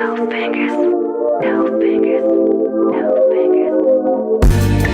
No fingers, no fingers, no fingers.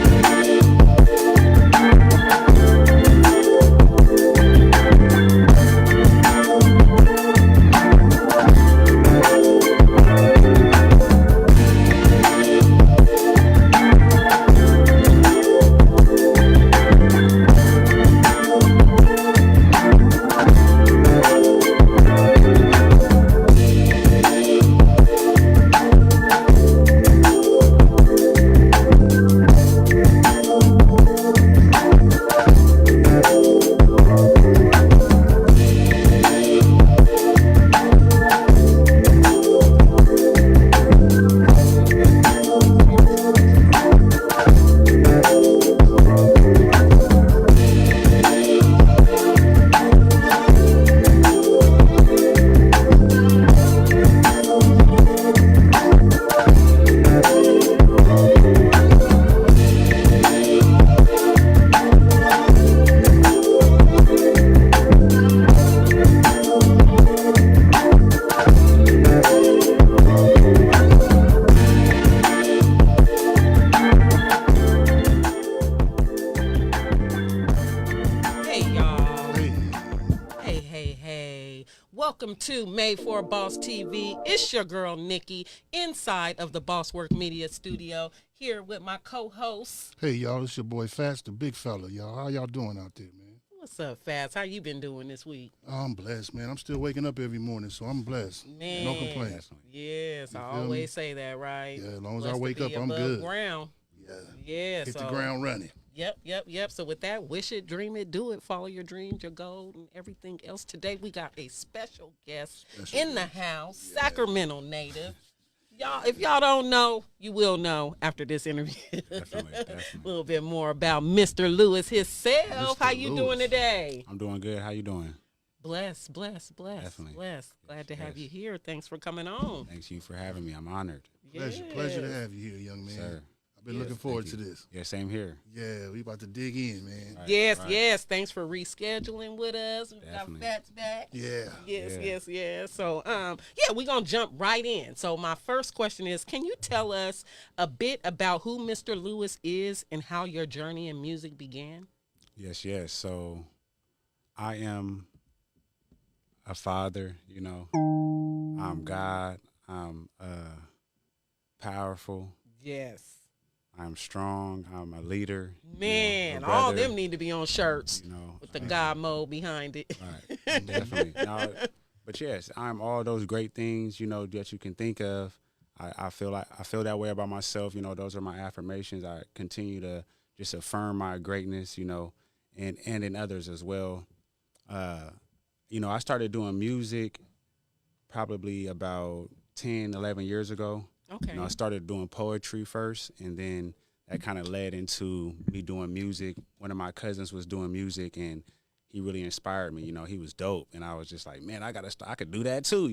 Hey y'all. Hey, Hey. Welcome to Made for a Boss TV. It's your girl Nikki inside of the Bosswork Media Studio here with my co-host. hey, y'all, it's your boy FATZ, the big fella, y'all. How y'all doing out there, man? What's up, FATZ? How you been doing this week? I'm blessed, man. I'm still waking up every morning, so I'm blessed. Man. No complaints. Yes, You I feel always me? say that, right? Yeah, as long as I Blessed to wake be up, I'm above good. ground. Yeah. Yeah, Hit so the ground running. Yep. So with that, wish it, dream it, do it, follow your dreams, your goals, and everything else. Today we got a special guest in the house, Sacramento native. Y'all, if y'all don't know, you will know after this interview. Definitely. A little bit more about Mr. Lewis himself. Mr. How you doing Lewis. today? I'm doing good. How you doing? Blessed. Definitely. Glad to have Yes. you here. Thanks for coming on. Thanks you for having me. I'm honored. Pleasure to Yes. have you here, young man. Sir. I've been looking forward to this. Yeah, same here. Yeah, we about to dig in, man. Right, Yes, right. yes. Thanks for rescheduling with us. We got Definitely. FATZ back. Yeah. Yes. So, we're gonna jump right in. So, my first question is: can you tell us a bit about who Mr. Lewis is and how your journey in music began? Yes. So I am a father, I'm God. I'm powerful. Yes, I'm strong. I'm a leader. man. a All brother, them need to be on shirts with the God mode behind it. Right. Definitely. No, but yes, I'm all those great things, that you can think of. I feel that way about myself. Those are my affirmations. I continue to just affirm my greatness, and in others as well. I started doing music probably about 10, 11 years ago. Okay. I started doing poetry first, and then that kind of led into me doing music. One of my cousins was doing music, and he really inspired me. He was dope, and I was just like, man, I could do that too.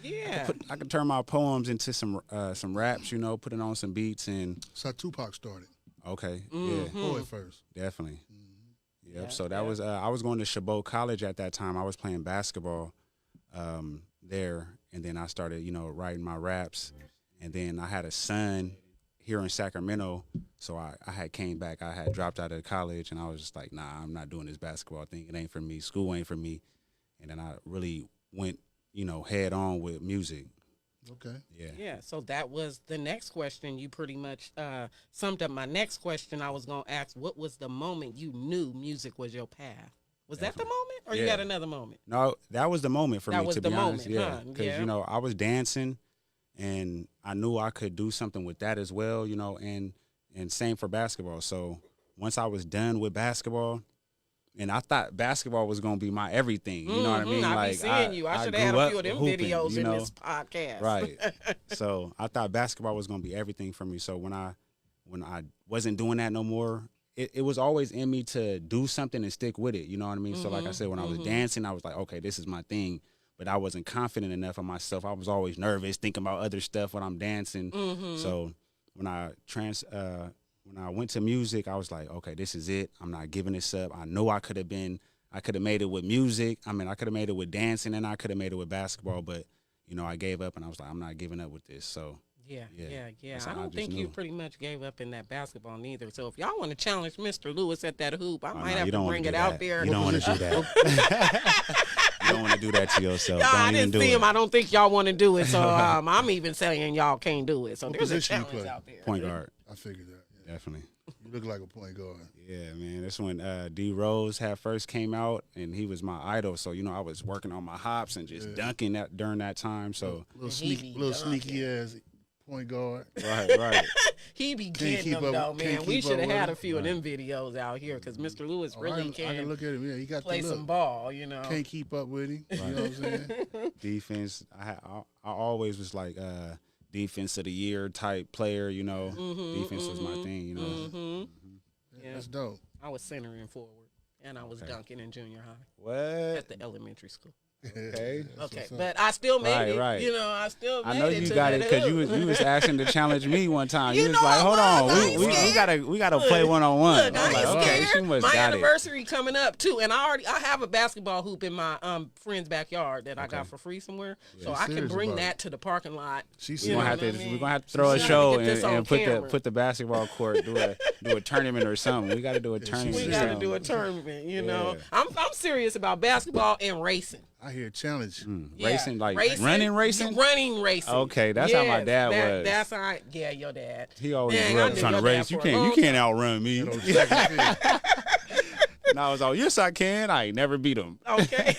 Yeah. I could turn my poems into some raps. Put it on some beats, and That's how Tupac started. okay, Poet first. definitely. Yep. Yeah, So that was I was going to Chabot College at that time. I was playing basketball there, and then I started, writing my raps, and then I had a son here in Sacramento, so I had came back. I had dropped out of college, and I was just like, nah, I'm not doing this basketball thing. It ain't for me. School ain't for me. And then I really went, head on with music. Okay. Yeah, so that was the next question. You pretty much summed up my next question. I was going to ask, what was the moment you knew music was your path? Was that the moment, or you Yeah. got another moment? No, that was the moment for That me, was to the be honest. moment, Yeah, huh? because Yeah. I was dancing, and I knew I could do something with that as well. And same for basketball. So once I was done with basketball, and I thought basketball was gonna be my everything. You know what I mean? I be seeing you. I should have had grew a few up of them hooping, videos you in know? this podcast. Right. So I thought basketball was gonna be everything for me. So when I wasn't doing that no more, it was always in me to do something and stick with it. You know what I mean? So like I said, when I was dancing, I was like, okay, this is my thing. But I wasn't confident enough of myself. I was always nervous, thinking about other stuff when I'm dancing. So when I went to music, I was like, okay, this is it. I'm not giving this up. I know I could have made it with music. I mean, I could have made it with dancing, and I could have made it with basketball. But, you know, I gave up, and I was like, I'm not giving up with this. So Yeah. That's I how I don't just think you knew. pretty much gave up in that basketball neither. So if y'all want to challenge Mr. Lewis at that hoop, I Oh, might no, have you to don't wanna bring do it out that. there. You don't want to do that. You don't want to do that to yourself. Y'all, I Don't even didn't do see it. him. I don't think y'all want to do it. So I'm even saying y'all can't do it. So What there's a position you challenge play? out there. Point guard, I figured that. Yeah. definitely. You look like a point guard. Yeah, man. That's when D Rose had first came out, and he was my idol. So you know, I was working on my hops and just dunking that during that time. So Little he sneaky, be little dunking. sneaky ass point guard. right. He be Can't getting keep them, up- though, man. can't We keep should up have with had him. a few of them videos out here because Mr. Lewis Oh, really I can can look at him. Yeah, he got play the some look. ball, you know. Can't keep up with him. You know what I'm saying? Defense. I always was like defense of the year type player. You know, defense was my thing. You know. Yeah. That's dope. I was centering forward, and I was Okay. dunking in junior high What? at the elementary school. Okay. That's Okay, what's up. but I still made it. Right. You know, I still made I know it you to got that it because you hoop. was asking to challenge me one time. You You was know like, I hold was. on, I ain't scared. we gotta play 1-on-1. Look, I I'm like, ain't okay, scared. she must My got it. anniversary coming up too, and I have a basketball hoop in my friend's backyard that I got for free somewhere, so I can serious bring about that to the parking lot. She's You We're know gonna have what to I mean? we're gonna have to throw a We gotta show get this on and camera. put the basketball court, do a tournament or something. We gotta do a tournament. We or got to something. do a tournament. You know, Yeah. I'm serious about basketball and racing. I hear challenge. Yeah, Racing, like running racing. Running racing. Okay, that's how my Yes, dad was. That's how. Yeah, your dad. He always Dang, grew I up knew trying to your dad race. You for a can't long outrun me. You know, second field. And I was like, yes, I can. I ain't never beat him. Okay.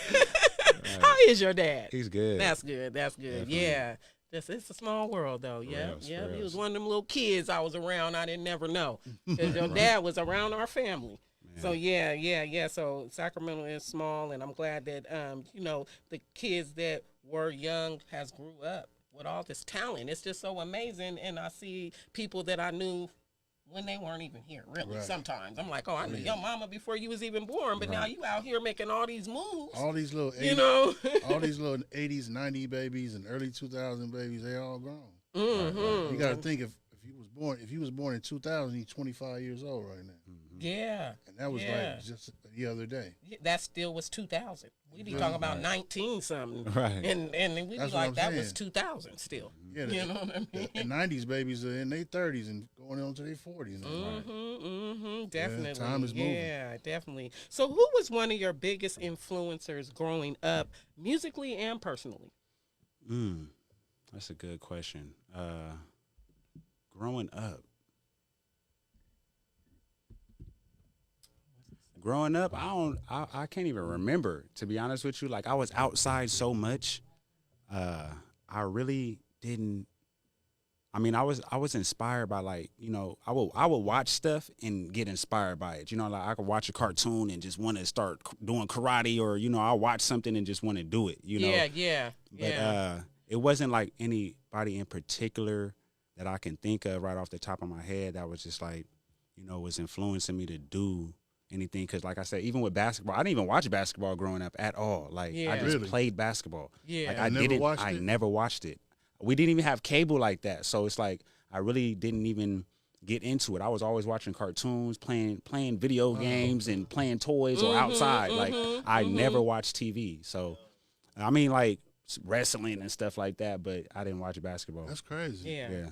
How is your dad? He's good. That's good. That's good. Definitely. Yeah. It's a small world, though. Yeah. reals, Yeah. for He was reals. one of them little kids I was around. I didn't never know because your dad was around our family. So yeah. So Sacramento is small, and I'm glad that you know, the kids that were young has grew up with all this talent. It's just so amazing, and I see people that I knew when they weren't even here. Really, Right. sometimes I'm like, oh, I knew your mama before you was even born, but now Right. you out here making all these moves. All these little 80s, You know. all these little 80s, 90s babies and early 2000 babies, they all grown. Mm-hmm. You got to think if he was born in 2000, he's 25 years old right now, Yeah. and that was Yeah. like just the other day. That still was 2000. We be Right. talking about 19 something, Right. and we be That's what like I'm that was saying. 2000 still. Yeah, You know what I mean? the 90s babies are in their 30s and going on to their 40s now. Definitely. time is moving. Yeah, definitely. So, who was one of your biggest influencers growing up, musically and personally? That's a good question. Growing up, I can't even remember, to be honest with you. Like, I was outside so much. I really didn't. I mean, I was inspired by, like, you know, I would watch stuff and get inspired by it. You know, like I could watch a cartoon and just want to start doing karate, or, you know, I'll watch something and just want to do it, you know. Yeah. But it wasn't like anybody in particular that I can think of right off the top of my head that was just like, you know, was influencing me to do anything. Because like I said, even with basketball, I didn't even watch basketball growing up at all. Like, Yeah. I just Really? played basketball. Yeah. Like, You I never didn't. watched I it? never watched it. We didn't even have cable like that. So it's like I really didn't even get into it. I was always watching cartoons, playing video games, and playing toys or outside. Like, I never watched TV. So, I mean, like wrestling and stuff like that, but I didn't watch basketball. That's crazy. Yeah.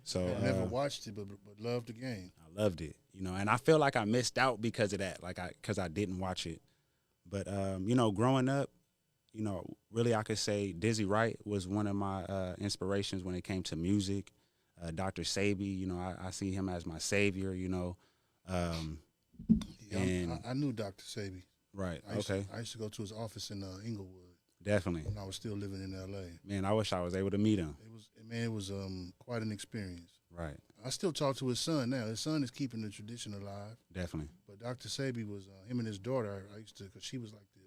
So I never watched it, but loved the game. I loved it, you know, and I feel like I missed out because of that, like because I didn't watch it. But you know, growing up, you know, really I could say Dizzy Wright was one of my inspirations when it came to music. Dr. Sabi, you know, I see him as my savior, you know. Yeah, And I knew Dr. Sabi. right, I used okay, To, I used to go to his office in Inglewood definitely. when I was still living in L.A. Man, I wish I was able to meet him. It was quite an experience. Right, I still talk to his son now. His son is keeping the tradition alive. definitely. But Dr. Sabi was him and his daughter. I used to, because she was like the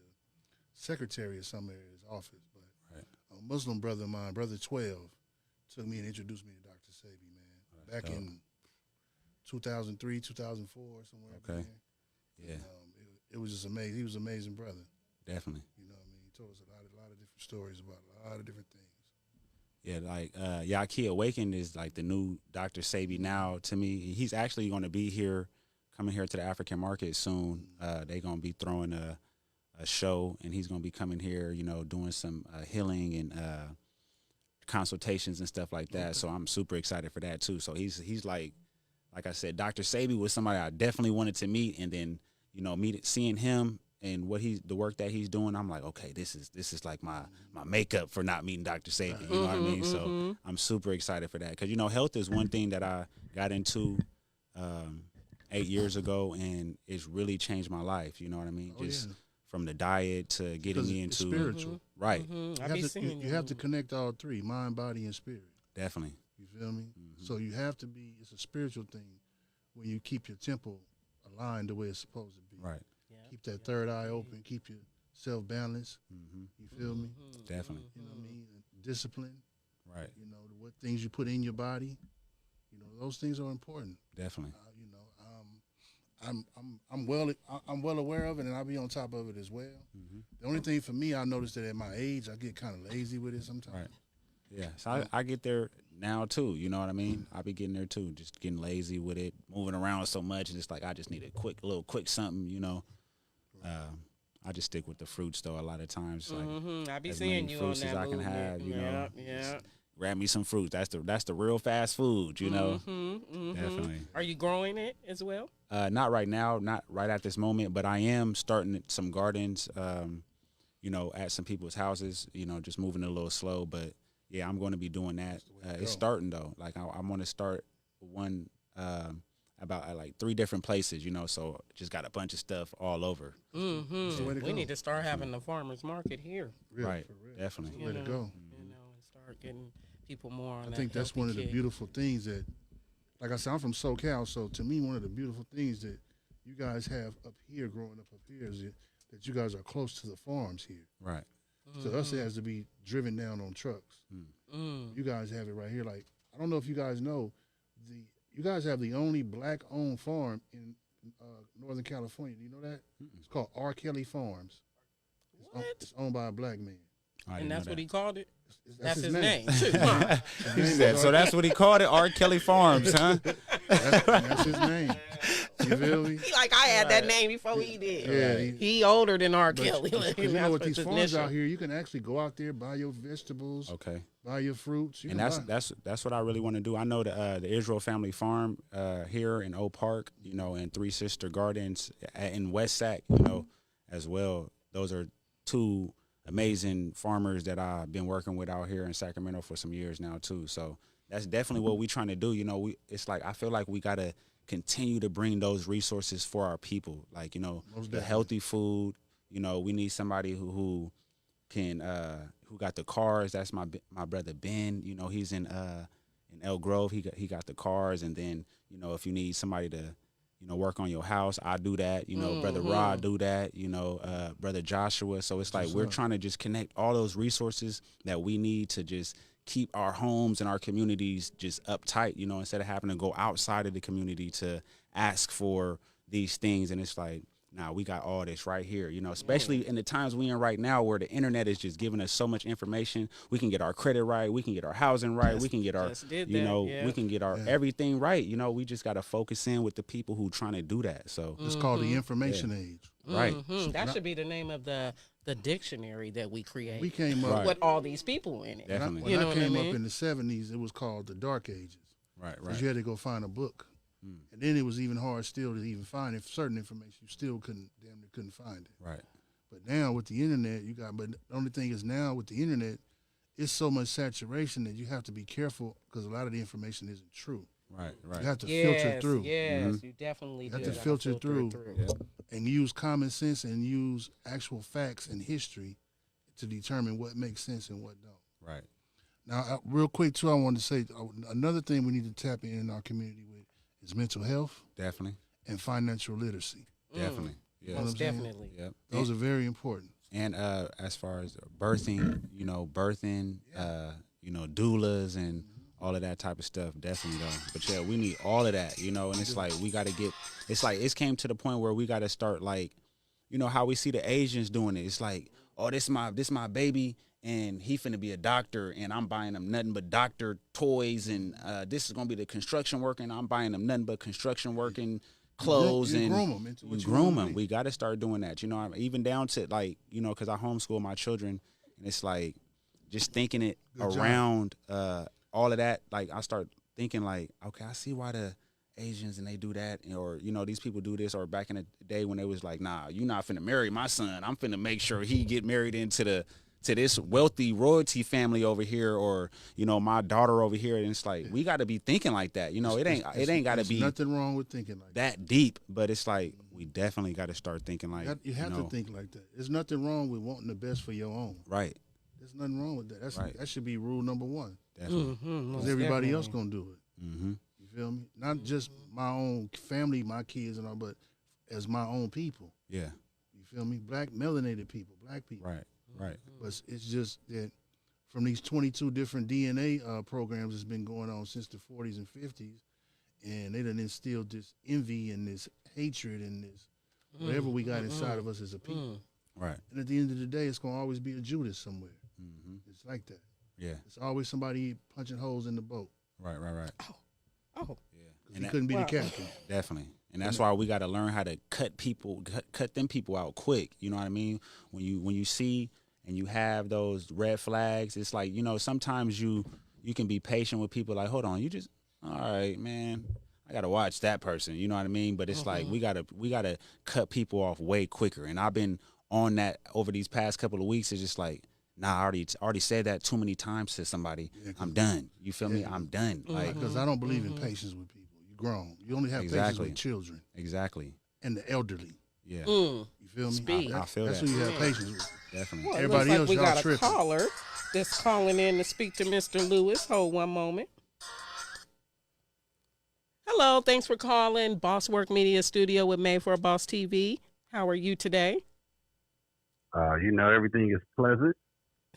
secretary of some area of his office. But Right. a Muslim brother of mine, brother 12, took me and introduced me to Dr. Sabi, man. Back dope. in 2003, 2004, somewhere. up in Okay. there. Yeah, And, it was just amazing. He was an amazing brother. definitely. You know what I mean? He told us a lot of different stories about a lot of different things. Yeah, like Yaki Awakened is like the new Dr. Sabi now to me. He's actually going to be here, coming here to the African market soon. They're going to be throwing a show, and he's going to be coming here, you know, doing some healing and consultations and stuff like that. So I'm super excited for that too. So he's like I said, Dr. Sabi was somebody I definitely wanted to meet, and then seeing him and the work that he's doing, I'm like, okay, this is like my makeup for not meeting Dr. Sabi. You know what I mean? So I'm super excited for that because health is one thing that I got into 8 years ago, and it's really changed my life. You know what I mean? From the diet to getting me into spiritual, right? You have to connect all three: mind, body, and spirit. Definitely. You feel me? So you have to be. It's a spiritual thing when you keep your temple aligned the way it's supposed to be. Right. Keep that third eye open. Keep yourself balanced. You feel me? Definitely. You know what I mean? Discipline. Right. What things you put in your body. Those things are important. Definitely. I'm well aware of it, and I'll be on top of it as well. The only thing for me, I noticed that at my age, I get kind of lazy with it sometimes. Right. Yeah. So I get there now too. You know what I mean? I be getting there too, just getting lazy with it, moving around so much, and it's like I just need a little quick something. I just stick with the fruits though. A lot of times, like I be as seeing many you fruits on as that I can movement. have. Yeah. Grab me some fruit. That's the real fast food. Definitely. Are you growing it as well? Not right now, not right at this moment, but I am starting some gardens, at some people's houses, just moving a little slow. But, yeah, I'm going to be doing that. It's starting, though. Like, I'm going to start one about like 3 different places, so just got a bunch of stuff all over. We need to start having the farmer's market here. Right, for real. definitely. Way to go. And start getting people more on that. I think that's one of the beautiful things that, like I said, I'm from SoCal, so to me, one of the beautiful things that you guys have up here, growing up here, is that you guys are close to the farms here. Right. So us, it has to be driven down on trucks. You guys have it right here. Like, I don't know if you guys know, you guys have the only black-owned farm in Northern California. Do you know that? It's called R. Kelly Farms. It's owned by a black man. And that's what he called it? That's his name. He said, so that's what he called it, R. Kelly Farms, huh? That's his name. You feel me? He like, I had that name before he did. Yeah, he older than R. Kelly. You know what, these farms out here, you can actually go out there, buy your vegetables, buy your fruits. And that's what I really want to do. I know the Israel Family Farm here in Oak Park, and Three Sister Gardens in West Sac, as well. Those are 2 amazing farmers that I've been working with out here in Sacramento for some years now too. So that's definitely what we're trying to do. It's like I feel like we gotta continue to bring those resources for our people. Like the healthy food. We need somebody who can who got the cars. That's my brother Ben. He's in Elk Grove. He got the cars. And then if you need somebody to work on your house, I do that. Brother Rod do that. Brother Joshua. So it's like we're trying to just connect all those resources that we need to just keep our homes and our communities just uptight. Instead of having to go outside of the community to ask for these things. And it's like, nah, we got all this right here. Especially in the times we in right now, where the internet is just giving us so much information. We can get our credit right. We can get our housing right. We can get our, we can get our everything right. We just got to focus in with the people who trying to do that. So it's called the information age. Right. That should be the name of the dictionary that we create. We came up with all these people in it. Definitely. When I came up in the 70s, it was called the Dark Ages. Right. Because you had to go find a book. And then it was even hard still to even find certain information. You still couldn't find it. Right. But now with the internet, but the only thing is now with the internet, it's so much saturation that you have to be careful because a lot of the information isn't true. Right. You have to filter through. Yes, you definitely You have to filter through and use common sense and use actual facts and history to determine what makes sense and what don't. Right. Now, real quick, too, I wanted to say another thing we need to tap in our community with is mental health. Definitely. And financial literacy. Definitely. Yeah. Most definitely. Yep. Those are very important. And as far as birthing, doulas and all of that type of stuff, definitely though. But yeah, we need all of that, and it's like we got to get. It's like it's came to the point where we got to start like, how we see the Asians doing it. It's like, oh, this my baby, and he finna be a doctor, and I'm buying him nothing but doctor toys, and this is gonna be the construction worker, and I'm buying him nothing but construction working clothes, you and groom them into what you groom wanna them. be. We got to start doing that, even down to like, because I homeschool my children, and it's like just thinking it Good job. around all of that, like I start thinking like, okay, I see why the Asians and they do that, or these people do this, or back in the day when they was like, nah, you not finna marry my son, I'm finna make sure he get married to this wealthy royalty family over here, or my daughter over here, and it's like we got to be thinking like that. It ain't got to be nothing wrong with thinking like that deep, but it's like we definitely got to start thinking like you have to think like that. There's nothing wrong with wanting the best for your own. Right. There's nothing wrong with that. Right. That should be rule number one. Definitely. Because everybody else gonna do it. Mm-hmm. You feel me? Not just my own family, my kids and all, but as my own people. Yeah. You feel me? Black melanated people, black people. Right. Right. But it's just that from these 22 different DNA programs that's been going on since the 40s and 50s, and they done instilled this envy and this hatred and this whatever we got inside of us as a people. Right. And at the end of the day, it's going to always be a Judas somewhere. Mm-hmm. It's like that. Yeah. It's always somebody punching holes in the boat. Right. Oh. Yeah. Because he couldn't be the captain. Definitely. And that's why we got to learn how to cut them people out quick. You know what I mean? When you see and you have those red flags, it's like, sometimes you can be patient with people like, hold on, all right, man, I got to watch that person. You know what I mean? But it's like we got to cut people off way quicker. And I've been on that over these past couple of weeks. It's just like, nah, I already said that too many times to somebody. Yeah, I'm done. You feel me? I'm done. Like, because I don't believe in patience with people. You're grown. You only have patience with children. Exactly. And the elderly. Yeah. You feel me? Speed. I feel that's that. who you have patience with. Definitely. Well, Everybody looks else, like we y'all got tripping. a caller that's calling in to speak to Mr. Lewis. Hold one moment. Hello, thanks for calling Boss Work Media Studio with Made for a Boss TV. How are you today? Everything is pleasant.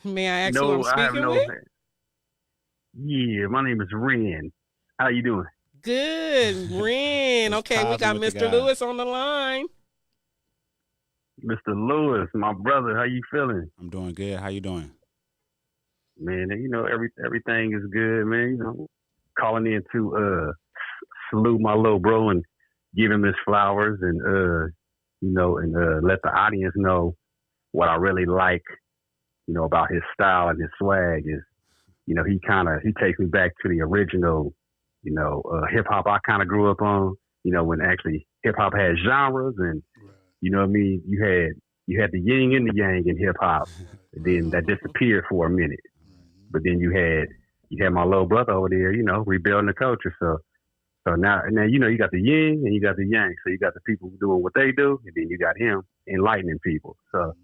May I ask who I'm speaking with? Yeah, my name is Ren. How you doing? Good, Ren. Okay, we got Mr. Lewis on the line. Mr. Lewis, my brother, how you feeling? I'm doing good. How you doing? Man, everything is good, man. Calling in to salute my little bro and give him his flowers and let the audience know what I really like, about his style and his swag is, he takes me back to the original, hip hop I kind of grew up on, when actually hip hop had genres and, you know what I mean? You had the yin and the yang in hip hop, and then that disappeared for a minute. But then you had my little brother over there, rebuilding the culture. So now you got the yin and you got the yang. So you got the people doing what they do, and then you got him enlightening people. So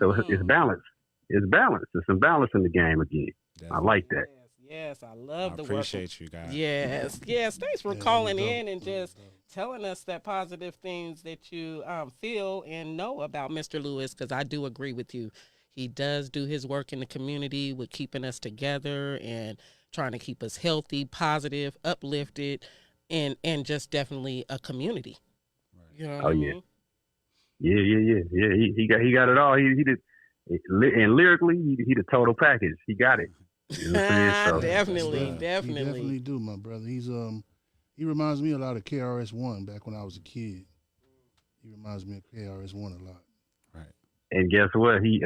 it's balance. It's balance. There's some balance in the game again. Definitely. I like that. Yes, I love the work. I appreciate you guys. Yes. Thanks for calling in and just telling us that positive things that you feel and know about Mr. Lewis, because I do agree with you. He does do his work in the community with keeping us together and trying to keep us healthy, positive, uplifted, and just definitely a community. Right. You know what I mean? Yeah. He got it all. He did, and lyrically, he the total package. He got it. You know what I'm saying? So, definitely. He definitely do, my brother. He reminds me a lot of KRS-One back when I was a kid. He reminds me of KRS-One a lot. Right. And guess what? He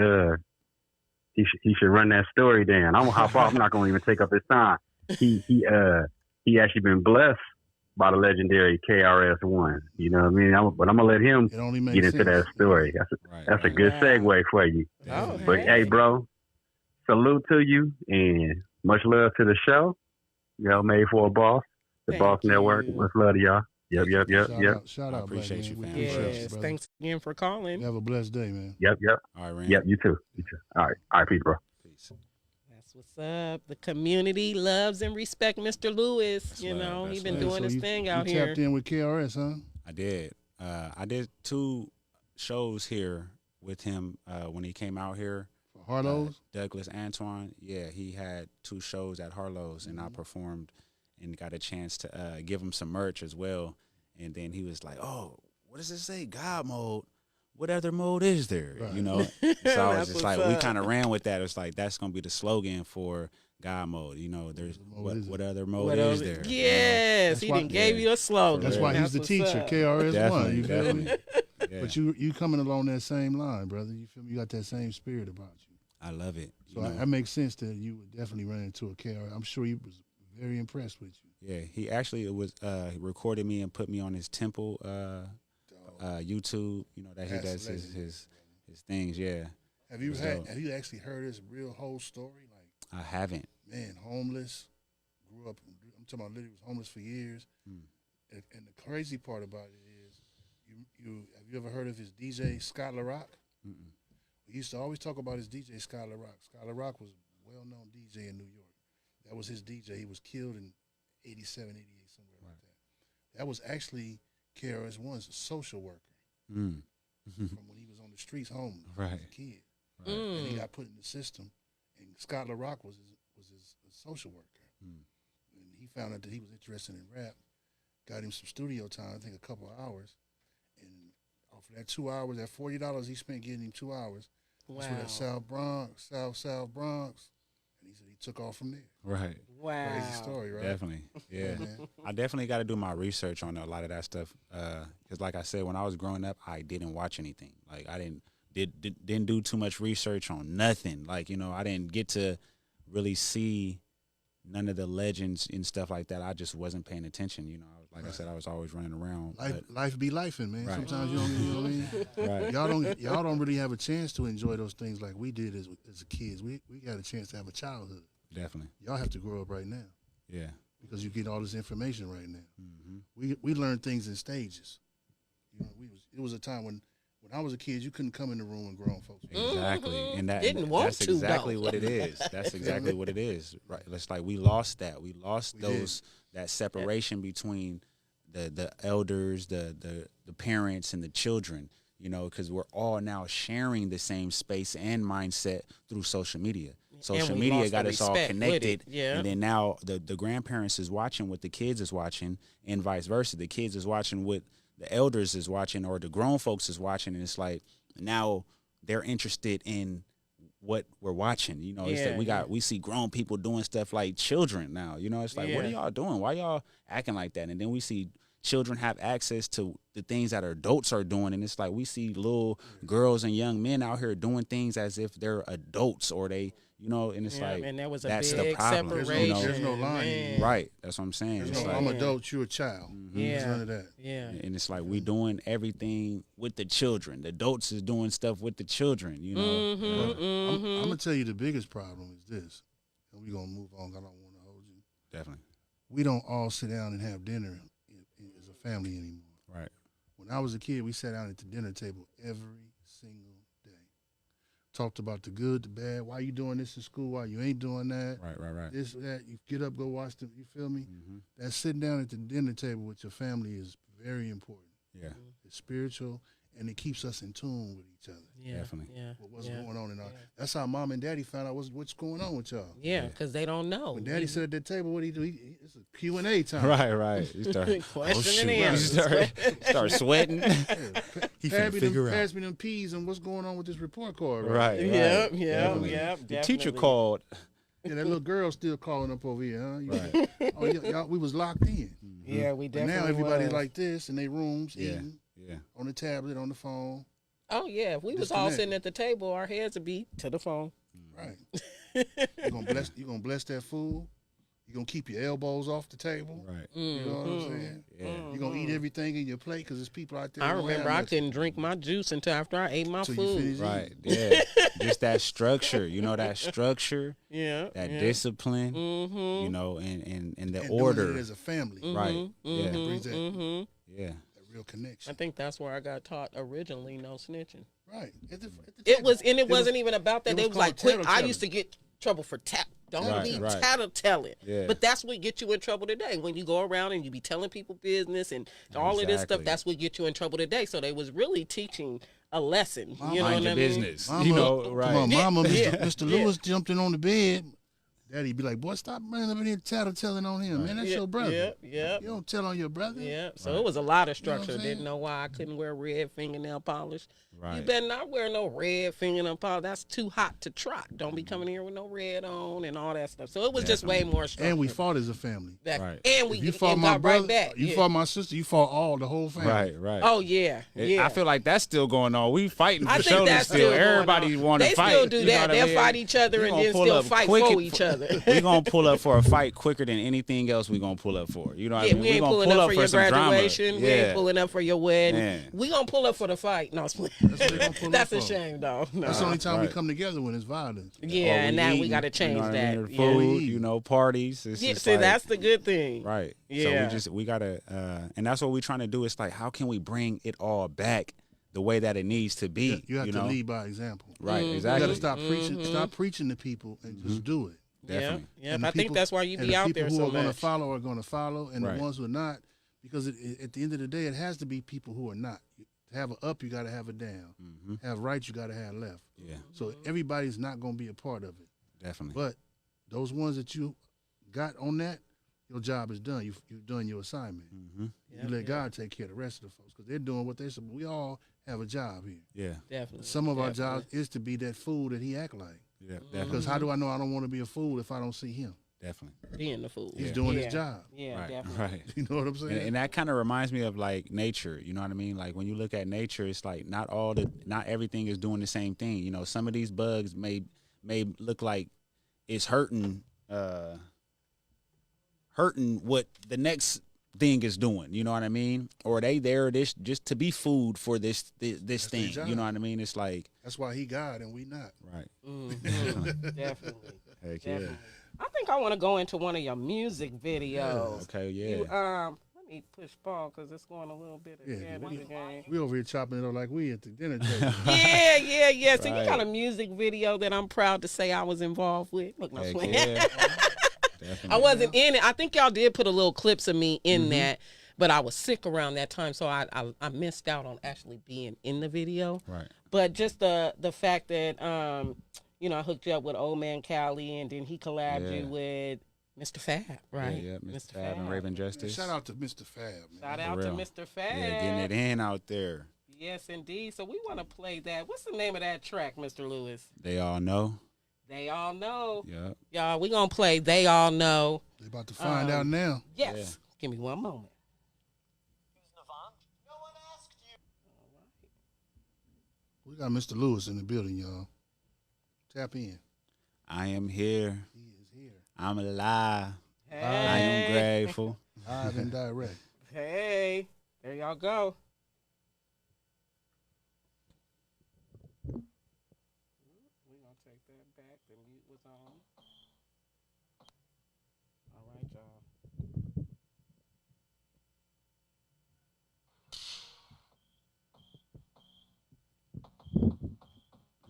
should run that story down. I'm gonna hop off. I'm not gonna even take up his time. He actually been blessed by the legendary KRS-One. You know what I mean? But I'm gonna let him get into that story. That's a good segue for you. Oh, but hey, bro, salute to you and much love to the show. Made for a Boss, the Boss Network. Much love to y'all. Yep. Shout out, I appreciate you, man. Yes, thanks again for calling. You have a blessed day, man. Yep. All right, Rand. Yep, you too. All right, peace, bro. Peace. That's what's up. The community loves and respect Mr. Lewis. That's He's right. been doing his thing out you here. Tapped in with KRS, huh? I did. I did 2 shows here with him when he came out here. For Harlow's? Douglas Antoine. Yeah, he had 2 shows at Harlow's, and I performed and got a chance to give him some merch as well. And then he was like, "Oh, what does it say? God mode. What other mode is there?" Right. So I was just like, we kind of ran with that. It's like that's gonna be the slogan for God mode. There's what other mode is there? Yes, he didn't gave you a slogan. That's why he's the teacher. KRS-One. You feel me? Yeah. But you coming along that same line, brother. You feel me? You got that same spirit about you. I love it. So that makes sense that you would definitely run into a KRS. I'm sure he was very impressed with you. Yeah, he actually recorded me and put me on his Temple YouTube. You know that he does his things. Yeah. Have you actually heard his real whole story? Like, I haven't. Man, homeless, grew up. I'm talking about literally was homeless for years. And the crazy part about it is, have you ever heard of his DJ Scott LaRock? We used to always talk about his DJ Scott LaRock. Scott LaRock was a well-known DJ in New York. That was his DJ. He was killed in 87, 88, somewhere like that. That was actually KRS-One's social worker from when he was on the streets homeless as a kid. Right. And he got put in the system. And Scott LaRock was his social worker. And he found out that he was interested in rap, got him some studio time, I think a couple of hours. And off of that 2 hours, that $40 he spent getting him 2 hours, that's where that South Bronx. And he said he took off from there. Right. Wow. Crazy story, right? Definitely. Yeah. Man. I definitely got to do my research on a lot of that stuff. Because like I said, when I was growing up, I didn't watch anything. Like I didn't do too much research on nothing. Like, you know, I didn't get to really see none of the legends and stuff like that. I just wasn't paying attention. You know, like I said, I was always running around. Life be lifing, man. Right. Sometimes you don't, you know what I mean? Right. Y'all don't really have a chance to enjoy those things like we did as kids. We got a chance to have a childhood. Definitely. Y'all have to grow up right now. Yeah. Because you get all this information right now. We learn things in stages. You know, it was a time when I was a kid, you couldn't come in the room when grown folks. Exactly, and that's to, exactly though. what it is. That's exactly what it is. Right? It's like we lost that. We lost that separation between the elders, the parents, and the children. You know, because we're all now sharing the same space and mindset through social media. Social media got us all connected, and then now the grandparents is watching what the kids is watching, and vice versa. The kids is watching what the elders is watching, or the grown folks is watching, and it's like now they're interested in what we're watching. You know, it's that we see grown people doing stuff like children now. You know, it's like, what are y'all doing? Why y'all acting like that? And then we see children have access to the things that adults are doing, and it's like we see little girls and young men out here doing things as if they're adults, or they, you know, and it's like, and there was a that's big the problem. separation. There's no line anymore. Right, that's what I'm saying. It's like, I'm adult, you're a child. There's none of that. And it's like we doing everything with the children. The adults is doing stuff with the children, you know. I'm gonna tell you the biggest problem is this, and we're gonna move on. I don't want to hold you. Definitely. We don't all sit down and have dinner as a family anymore. Right. When I was a kid, we sat down at the dinner table every single day. Talked about the good, the bad. Why you doing this in school? Why you ain't doing that? Right. This, that. You get up, go watch them. You feel me? That sitting down at the dinner table with your family is very important. Yeah. It's spiritual, and it keeps us in tune with each other. Definitely. What's going on in our? That's how mom and daddy found out what's going on with y'all. Yeah, because they don't know. When daddy sat at that table, what do he do? It's a Q&A time. Right. You start Question and You answer. start sweating. He pass me them P's and what's going on with this report card. Right. Yep. The teacher called. Yeah, that little girl still calling up over here, huh? Right. Oh, y'all, we was locked in. Yeah, we But definitely now everybody was. like this in their rooms, eating, Yeah. on the tablet, on the phone. Oh, yeah. If we was all sitting at the table, our heads would be to the phone. Right. You gonna bless that food. You gonna keep your elbows off the table. Right. You know what I'm saying? Yeah. You gonna eat everything in your plate because there's people out there. I who don't remember have I nothing. couldn't drink my juice until after I ate my Till you food. finish Right. eating. Yeah. Just that structure. You know, that structure. That discipline. You know, and the And order. doing it as a family. Right. Yeah. Brings that Yeah. real connection. I think that's where I got taught originally, no snitching. Right. At the It was, and it was- wasn't even about that. it They was was like, called quick. I tattletale. used to get trouble for Don't be Right. tattletelling. Yeah. But that's what get you in trouble today. When you go around and you be telling people business and all of this stuff, Exactly. that's what get you in trouble today. So they was really teaching a lesson. You know Mind what your I mean? business. Mama, you know, Come right. on, Mama, Yeah. Mr. Lewis jumped in on the bed. Daddy be like, boy, stop running up in here tattling on him, man. That's your brother. Yep. You don't tell on your brother. Yeah, so it was a lot of You know what I'm structure. saying? Didn't know why I couldn't wear red fingernail polish. Right. You better not wear no red fingernail polish. That's too hot to trot. Don't be coming here with no red on and all that stuff. So it was just way more structure. And we fought as a family. Right. And we If you fought my got brother, right back. you fought my sister, you fought the whole family. Right. Oh yeah, yeah. I feel like that's still going on. We fighting I for think sure. that's Still, going everybody on. want to They fight. still do you know that. what I They'll mean? fight each other We and gonna then pull still up fight quick for and- each other. We gonna pull up for a fight quicker than anything else we gonna pull up for. You know what I Yeah, mean? we ain't gonna pulling pull up for your some drama. graduation. We ain't pulling up for your wedding. Man. We gonna pull up for the fight. No, it's That's what they gonna pull that's up a for. shame, though. No. That's the only time we Right. come together when it's violence. Yeah, and now we eating, got to change you know what I that. mean? Yeah. Food, you know, parties. It's Yeah, just see, like, that's the good thing. right. Yeah. So we gotta, and that's what we're trying to do. It's like, how can we bring it all back the way that it needs to be? You have to know? lead by example. Right. You Exactly. got to stop preaching. Stop preaching to people and just do it. Definitely. Yeah, And I the think people- that's why you and be the out people there who so are going to much. follow are going to follow, and Right. the ones who are not, because at the end of the day, it has to be people who are not. To have a up, you got to have a down. Have right, you got to have left. Yeah. So everybody's not going to be a part of it. Definitely. But those ones that you got on that, your job is done. You've done your assignment. You let God take care of the rest of the folks because they're doing what they're supposed. We all have a job here. Yeah. Definitely. Some of our jobs is to be that fool that he act like. Yeah. Definitely. Because how do I know I don't want to be a fool if I don't see him? Definitely. Being the fool. He's doing his job. Yeah, Right. definitely. Right. You know what I'm saying? And that kind of reminds me of like nature. You know what I mean? Like when you look at nature, it's like not everything is doing the same thing. You know, some of these bugs may look like it's hurting what the next thing is doing. You know what I mean? Or they there just to be food for this thing. job. You know what I mean? It's like That's why he God and we not. right. Definitely. Heck yeah. Definitely. I think I want to go into one of your music videos. Okay. Yeah. You, let me push pause because it's going a little bit ahead of the game. We over here chopping it up like we at the dinner table. Yeah. So you Right. got a music video that I'm proud to say I was involved with. Look, no Heck playing. yeah. I Definitely. wasn't in it. I think y'all did put a little clips of me in that, but I was sick around that time, so I missed out on actually being in the video. Right. But just the fact that I hooked you up with Old Man Cali, and then he collabed you with Mr. Fab, right? Yeah. Mr. Fab and Raven Justice. Shout out to Mr. Fab, man. Shout out to real. Mr. Fab. Yeah, getting it in out there. Yes, indeed. So we want to play that. What's the name of that track, Mr. Lewis? They all know. They All Know. Yep. Y'all, we going to play They All Know. They about to find out now. Yes. Yeah. Give me one moment. We got Mr. Lewis in the building, y'all. Tap in. I am here. He is here. I'm alive. I am Hey. grateful. Live and direct. Hey. There y'all go. We're going to take that back. The mute was on. All right, y'all.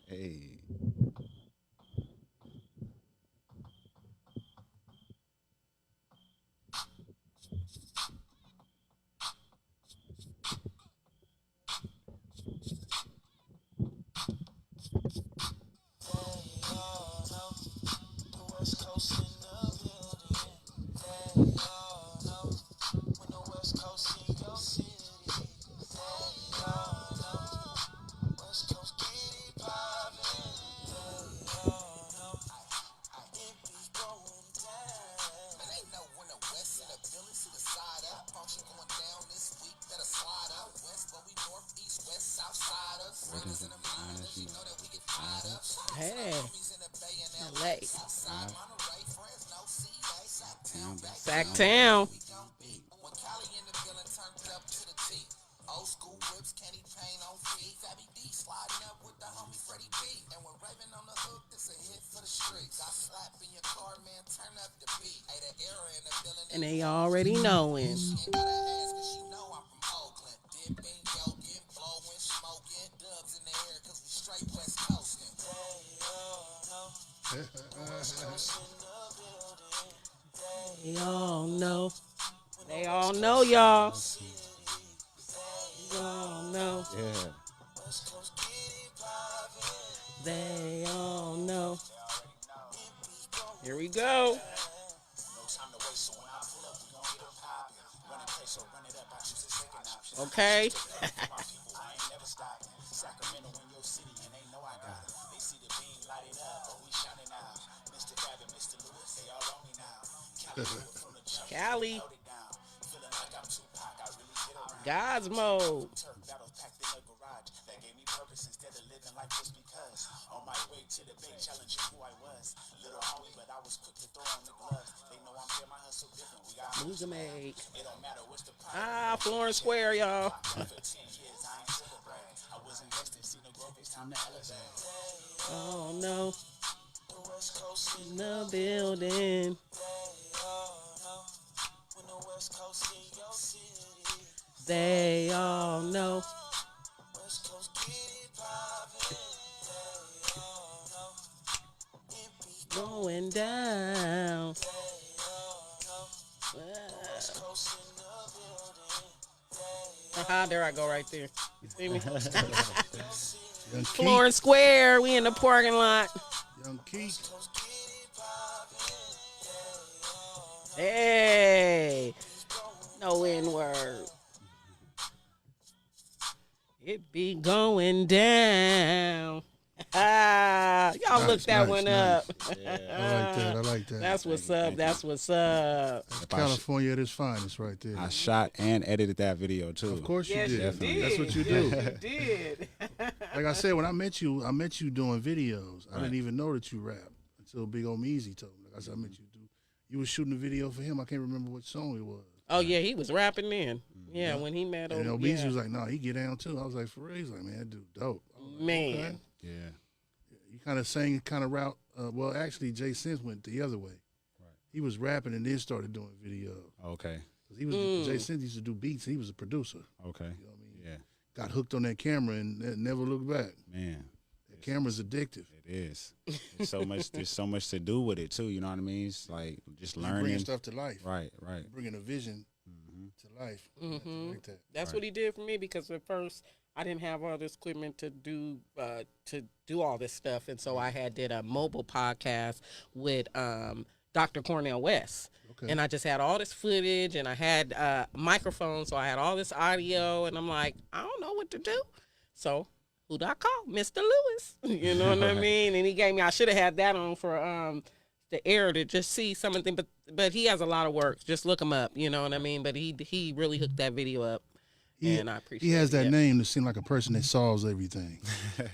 Hey. Hey. LA. Sacktown. And they already knowing. They all know. They all know, y'all. They all know. Yeah. They all know. Here we go. Okay. Cali. God's mode. Lose a make. Florence Square, y'all. Oh no. In the building. They all know. Going down. There I go right there. You see me? Florence Square. We in the parking lot. Young Keith. Hey. No N-word. It be going down. Y'all look that one up. I like that. That's what's up. That's what's up. California at its finest right there. I shot and edited that video too. Of course you Yes, did. you did. That's what you do. You did. Like I said, when I met you doing videos. I didn't even know that you rap until Big Ol' Meezy told me. Like I said, I met you do. You was shooting a video for him. I can't remember what song it was. Oh yeah, he was rapping then. Yeah, when he met And over. Meezy was like, "No, he get down too." I was like, "For real?" He's like, "Man, that dude dope." Man. Okay. Yeah. You kind of sang kind of route. Well, actually, Jay Sins went the other way. Right. He was rapping and then started doing videos. Okay. Cause he was Jay Sins used to do beats. He was a producer. Okay. You know what I mean? Yeah. Got hooked on that camera and never looked back. Man. That camera's addictive. It is. There's so much. There's so much to do with it too. You know what I mean? It's like just You learning bringing stuff to life. Right. Right. Bringing a vision to life. Like that. That's what he did for me because at first I didn't have all this equipment to do all this stuff, and so I did a mobile podcast with Dr. Cornell West. Okay. And I just had all this footage, and I had microphones, so I had all this audio, and I'm like, I don't know what to do. So who'd I call? Mr. Lewis. You know what I mean? And he gave me, I should have had that on for the air to just see some of the things, but he has a lot of work. Just look him up, you know what I mean? But he really hooked that video up. And I appreciate it. He has that name to seem like a person that solves everything.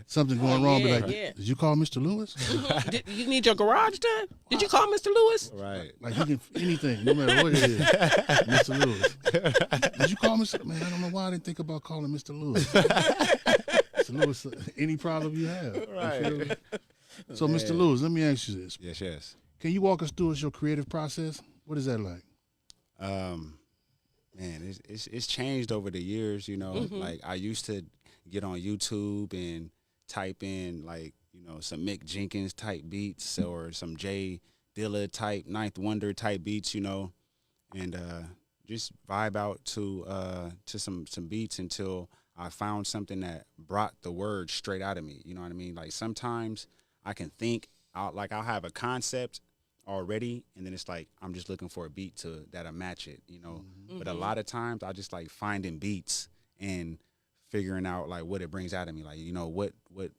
Something going wrong, be like, did you call Mr. Lewis? You need your garage done? Did you call Mr. Lewis? Right. Like he can anything, no matter what it is. Mr. Lewis. Did you call Mr. Man, I don't know why I didn't think about calling Mr. Lewis. Mr. Lewis, any problem you have. Right. You feel me? So, Mr. Lewis, let me ask you this. Yes. Yes. Can you walk us through your creative process? What is that like? Man, it's changed over the years, you know. Like I used to get on YouTube and type in like, you know, some Mick Jenkins type beats or some Jay Dilla type Ninth Wonder type beats, you know, and just vibe out to some beats until I found something that brought the words straight out of me. You know what I mean? Like sometimes I can think I'll have a concept already, and then it's like I'm just looking for a beat that'll match it, you know. But a lot of times I just like finding beats and figuring out like what it brings out of me, like, you know, what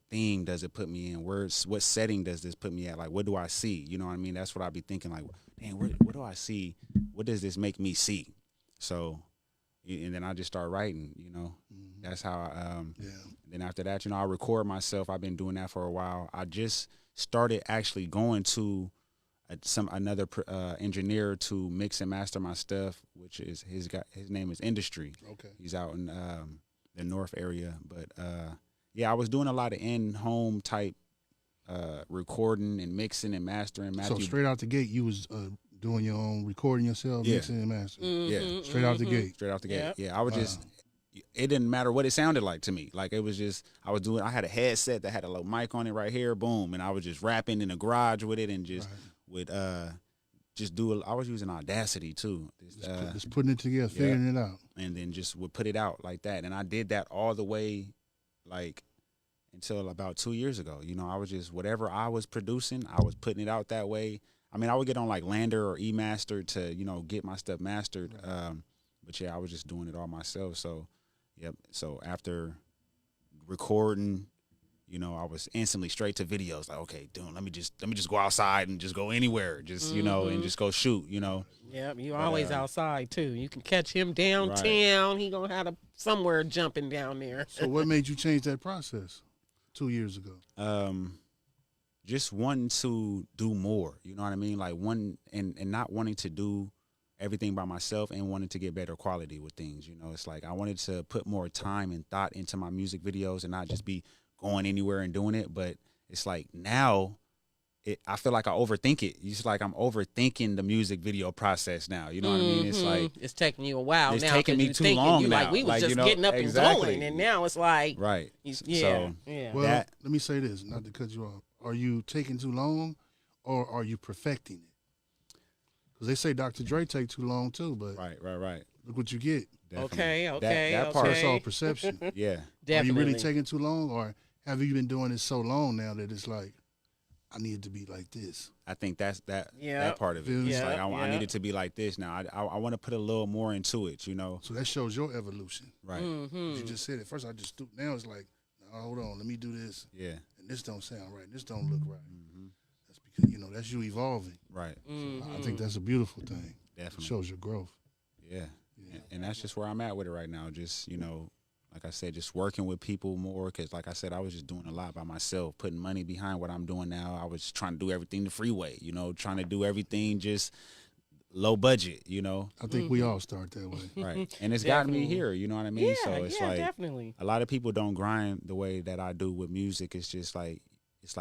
theme does it put me in, words, what setting does this put me at, like what do I see, you know what I mean? That's what I be thinking, like, dang, what do I see, what does this make me see? So and then I just start writing, you know. That's how then after that, you know, I record myself. I've been doing that for a while. I just started actually going to another engineer to mix and master my stuff, which is his name is Industry. Okay. He's out in the North area, but I was doing a lot of in-home type recording and mixing and mastering. So straight out the gate, you was doing your own recording yourself, mixing and mastering. Straight out the gate. Straight out the gate. Yeah, I was just. It didn't matter what it sounded like to me. Like it was just I had a headset that had a little mic on it right here, boom, and I was just rapping in the garage with it and just. Would just do I was using Audacity too. Just putting it together, figuring it out. And then just would put it out like that. And I did that all the way like until about 2 years ago. You know, I was just whatever I was producing, I was putting it out that way. I mean, I would get on like Lander or eMaster to, you know, get my stuff mastered. But yeah, I was just doing it all myself. So, yep. So after recording, you know, I was instantly straight to videos. Like, okay, dude, let me just go outside and just go anywhere, just you know, and just go shoot. You know. Yep, you always outside too. You can catch him downtown. Right. He gonna have somewhere jumping down there. So what made you change that process 2 years ago? Just wanting to do more. You know what I mean? Like and not wanting to do everything by myself and wanting to get better quality with things. You know, it's like I wanted to put more time and thought into my music videos and not just be going anywhere and doing it. But it's like now I feel like I overthink it. It's like I'm overthinking the music video process now. You know what I mean? It's like it's taking you a while. It's now, taking me too long now. Like we was like, just you know, getting up and going, and now it's like right. Yeah. Well, let me say this, not to cut you off. Are you taking too long, or are you perfecting it? Because they say Dr. Dre take too long too, but right. Look what you get. Definitely. Okay. That part. That's all perception. Yeah. Definitely. Are you really taking too long, or have you been doing this so long now that it's like, I need it to be like this? I think that's that part of it. It's like I need it to be like this now. I want to put a little more into it, you know. So that shows your evolution. Right. You just said it. First I just stooped. Now it's like, no, hold on, let me do this. Yeah. And this don't sound right. This don't look right. That's because, you know, that's you evolving. Right. So I think that's a beautiful thing. Definitely. It shows your growth. Yeah. And that's just where I'm at with it right now. Just, you know, like I said, just working with people more because, like I said, I was just doing a lot by myself, putting money behind what I'm doing now. I was trying to do everything the freeway, you know, trying to do everything just low budget, you know. I think we all start that way. Right. And it's gotten me here, you know what I mean? Yeah, so it's like definitely. A lot of people don't grind the way that I do with music. It's just like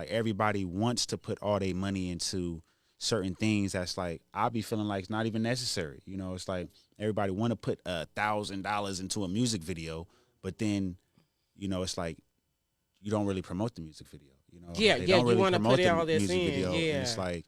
everybody wants to put all their money into certain things that's like I'll be feeling like it's not even necessary. You know, it's like everybody want to put $1,000 into a music video, but then, you know, it's like you don't really promote the music video. You know, they don't really you want to put all this music in. video, and it's like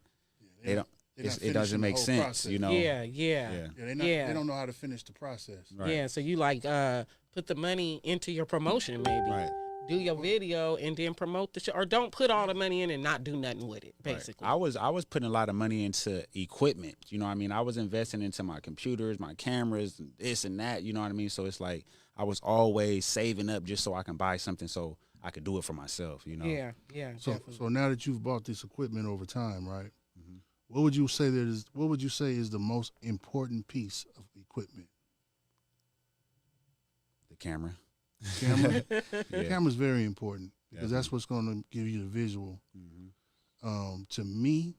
they don't. It doesn't make sense. Process. You know. They don't know how to finish the process. Right. Yeah, so you like put the money into your promotion, maybe. Right. Do your video and then promote the show, or don't put all the money in and not do nothing with it. Basically, right. I was putting a lot of money into equipment. You know what I mean? I was investing into my computers, my cameras, this and that. You know what I mean? So it's like I was always saving up just so I can buy something so I could do it for myself. You know? Yeah. So now that you've bought this equipment over time, right? Mm-hmm. What would you say is the most important piece of equipment? The camera. Camera. The camera's very important because that's what's going to give you the visual. Mm-hmm. To me,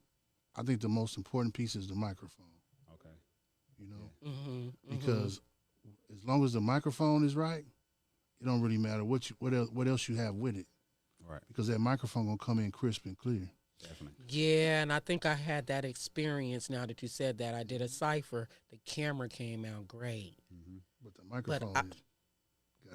I think the most important piece is the microphone. Okay. You know, because as long as the microphone is right, it don't really matter what else you have with it. Right. Because that microphone gonna come in crisp and clear. Definitely. Yeah, and I think I had that experience. Now that you said that, I did a cipher. The camera came out great, But the microphone gotta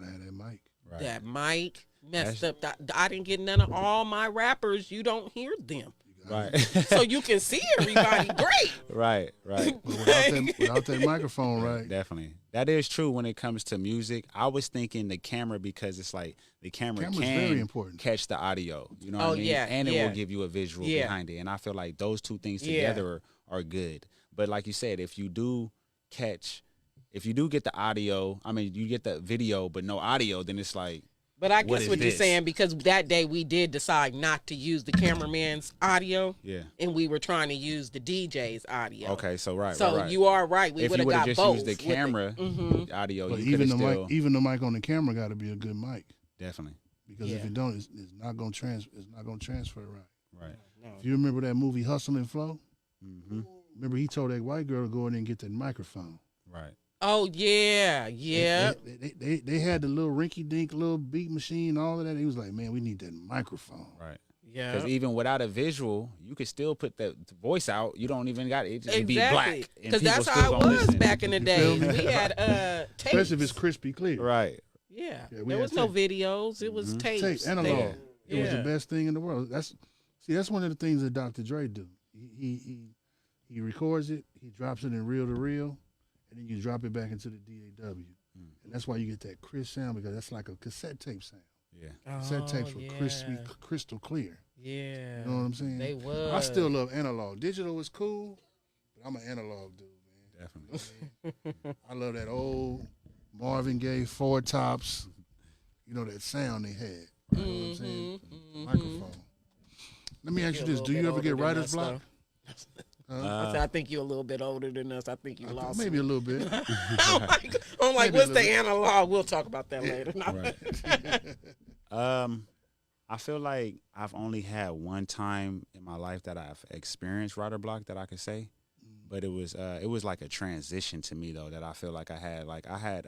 have that mic. Right. That mic messed up. I didn't get none of all my rappers. You don't hear them. Right. So you can see everybody great. Right. Without that microphone, right? Definitely. That is true when it comes to music. I was thinking the camera because it's like the camera can very important. catch the audio. You know what I mean? Yeah, and it will give you a visual behind it. And I feel like those two things together are good. But like you said, if you do get the audio, I mean, you get the video but no audio, then it's like, but I guess what you're saying, because that day we did decide not to use the cameraman's audio. Yeah. And we were trying to use the DJ's audio. Okay, so right. You are right. We would have got just both. Used the camera audio, but you even the mic on the camera got to be a good mic. Definitely. Because if it don't, it's not gonna transfer right. Right. No. If you remember that movie Hustle and Flow, remember he told that white girl to go in there and get that microphone. Right. Oh yeah. They had the little rinky-dink little beat machine, all of that. He was like, man, we need that microphone. Right. Yeah. Because even without a visual, you could still put the voice out. You don't even got it. Just be black. Because that's how it was back in the day. We had tapes. Especially if it's crispy clear. Right. Yeah. There was no videos. It was tapes. Tape, analog. It was the best thing in the world. That's one of the things that Dr. Dre do. He records it, he drops it in reel to reel, and then you drop it back into the DAW. And that's why you get that crisp sound, because that's like a cassette tape sound. Yeah. Cassette tapes were crispy, crystal clear. Yeah. You know what I'm saying? They was. I still love analog. Digital is cool, but I'm an analog dude, man. Definitely. I love that old Marvin Gaye Four Tops. You know that sound they had. You know what I'm saying? Microphone. Let me ask you this: do you ever get writer's block? I think you're a little bit older than us. I think you lost Maybe a little bit. I'm like, Maybe what's a the little analog? We'll talk about that later. Right. I feel like I've only had one time in my life that I've experienced writer block that I could say, but it was like a transition to me though that I feel like I had. Like I had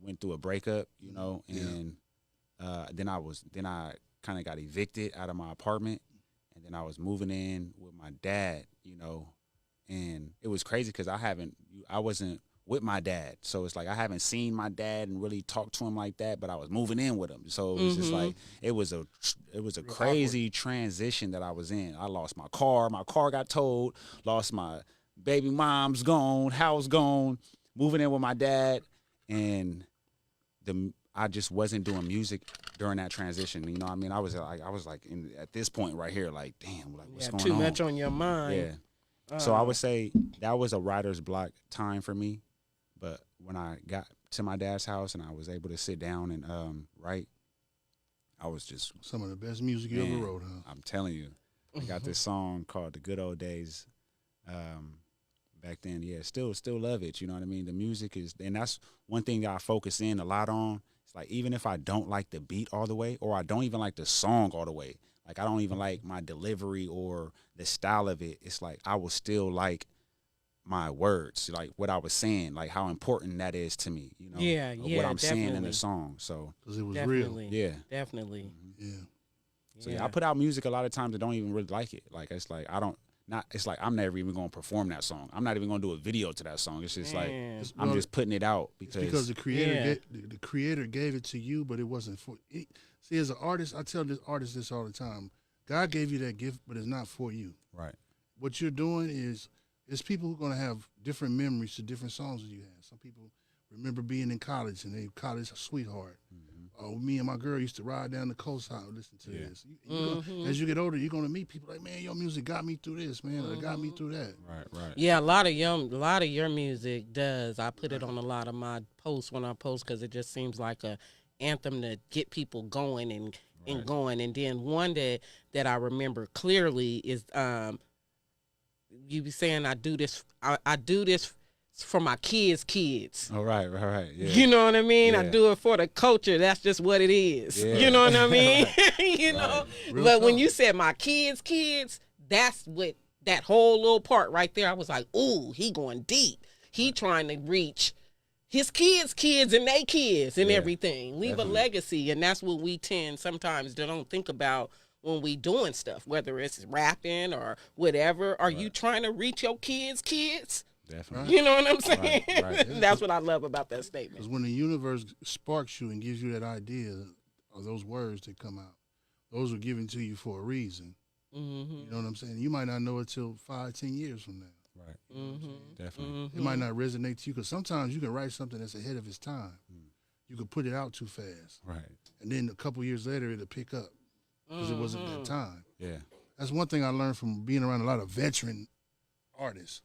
went through a breakup, you know, and then I kind of got evicted out of my apartment, and then I was moving in with my dad, you know, and it was crazy because I wasn't with my dad, so it's like I haven't seen my dad and really talked to him like that, but I was moving in with him, so it was just like it was a crazy transition that I was in. I lost my car got towed, lost my baby mom's gone, house gone, moving in with my dad, and I just wasn't doing music during that transition. You know what I mean? I was like at this point right here, like, damn, like what's going on? Too much on your mind. Yeah. So I would say that was a writer's block time for me. But when I got to my dad's house and I was able to sit down and write, I was just some of the best music you ever wrote, huh? I'm telling you. I got this song called The Good Old Days. Back then, yeah, still love it. You know what I mean? The music is, and that's one thing that I focus in a lot on. It's like, even if I don't like the beat all the way, or I don't even like the song all the way, like I don't even like my delivery or the style of it, it's like I will still like my words, like what I was saying, like how important that is to me, you know? What I'm saying in the song. So, because it was real. Yeah. Definitely. Yeah. So I put out music a lot of times that don't even really like it. Like it's like it's like I'm never even gonna perform that song. I'm not even gonna do a video to that song. It's just like I'm just putting it out because the creator gave it to you, but it wasn't for. See, as an artist, I tell this artist this all the time. God gave you that gift, but it's not for you. Right. What you're doing is people who are gonna have different memories to different songs that you had. Some people remember being in college and they college sweetheart. Me and my girl used to ride down the coastline and listen to this. As you get older, you're gonna meet people like, man, your music got me through this, man. Or it got me through that. Right. Yeah, a lot of your music does. I put it on a lot of my posts when I post because it just seems like a anthem to get people going and going. And then one that I remember clearly is you be saying I do this for my kids. Oh, right. Yeah. You know what I mean? Yeah. I do it for the culture. That's just what it is. Yeah. You know what I mean? You know? Real But talk. when you said my kids, that's what that whole little part right there, I was like, ooh, he going deep. He trying to reach his kids and they kids and everything. Leave a legacy. And that's what we tend sometimes to don't think about when we doing stuff, whether it's rapping or whatever. Are you trying to reach your kids? Definitely. You know what I'm saying? Right. That's what I love about that statement. Because when the universe sparks you and gives you that idea, or those words that come out, those are given to you for a reason. You know what I'm saying? You might not know it till 5-10 years from now. Right. Definitely. It might not resonate to you because sometimes you can write something that's ahead of its time. You could put it out too fast. Right. And then a couple years later, it'll pick up because it wasn't that time. Yeah. That's one thing I learned from being around a lot of veteran artists.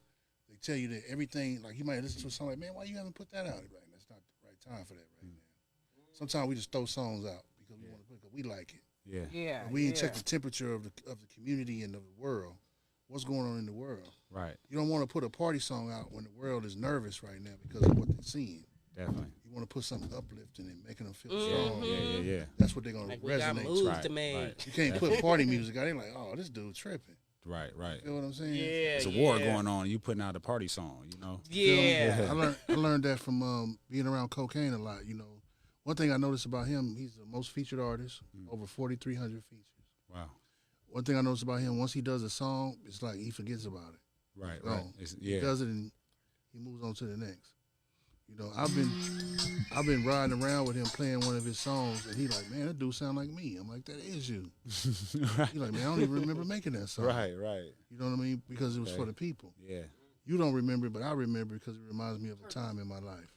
They tell you that everything, like you might listen to a song like, man, why you haven't put that out? Like, that's not the right time for that right now. Sometimes we just throw songs out because we want to put it, because we like it. Yeah. We ain't check the temperature of the community and the world. What's going on in the world? Right. You don't want to put a party song out when the world is nervous right now because of what they're seeing. Definitely. You want to put something uplifting and making them feel strong. Yeah. That's what they're going to Like we got resonate moves to. to make. Right. You can't put party music out. They're like, oh, this dude tripping. Right. You know what I'm saying? Yeah. There's a war going on. You putting out a party song, you know? Yeah. I learned that from being around Cocaine a lot. You know, one thing I noticed about him, he's the most featured artist, over 4,300 features. Wow. One thing I noticed about him, once he does a song, it's like he forgets about it. Right. He does it and he moves on to the next. You know, I've been riding around with him playing one of his songs, and he like, man, that dude sound like me. I'm like, that is you. He like, man, I don't even remember making that song. Right. You know what I mean? Because it was for the people. Yeah. You don't remember it, but I remember it because it reminds me of a time in my life.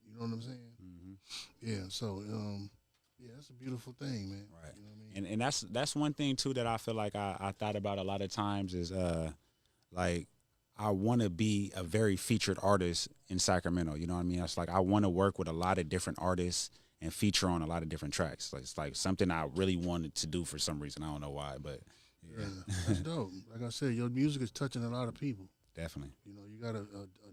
You know what I'm saying? Yeah. So, Yeah, that's a beautiful thing, man. Right. You know what I mean? And that's one thing too that I feel like I thought about a lot of times is like I want to be a very featured artist in Sacramento. You know what I mean? It's like I want to work with a lot of different artists and feature on a lot of different tracks. Like, it's like something I really wanted to do for some reason. I don't know why, but yeah. That's dope. Like I said, your music is touching a lot of people. Definitely. You know, you got a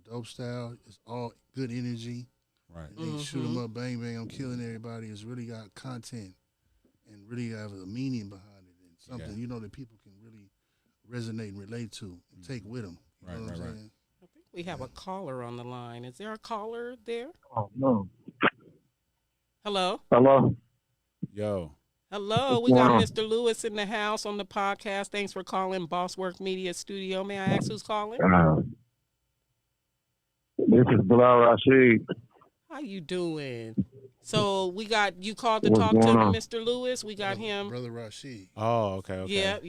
dope style. It's all good energy. Right. And they shoot 'em up, bang, bang, I'm killing everybody. It's really got content and really have a meaning behind it and something, you know, that people can really resonate and relate to and take with them. You know what I'm saying? I think we have a caller on the line. Is there a caller there? Oh, no. Hello? Hello? Yo. Hello, we got Mr. Lewis in the house on the podcast. Thanks for calling Boss Work Media Studio. May I ask who's calling? This is Bilal Rashid. How you doing? So we got you called to What's talk to going on? Mr. Lewis. We got him. Brother Rashid. Oh, okay. Yep.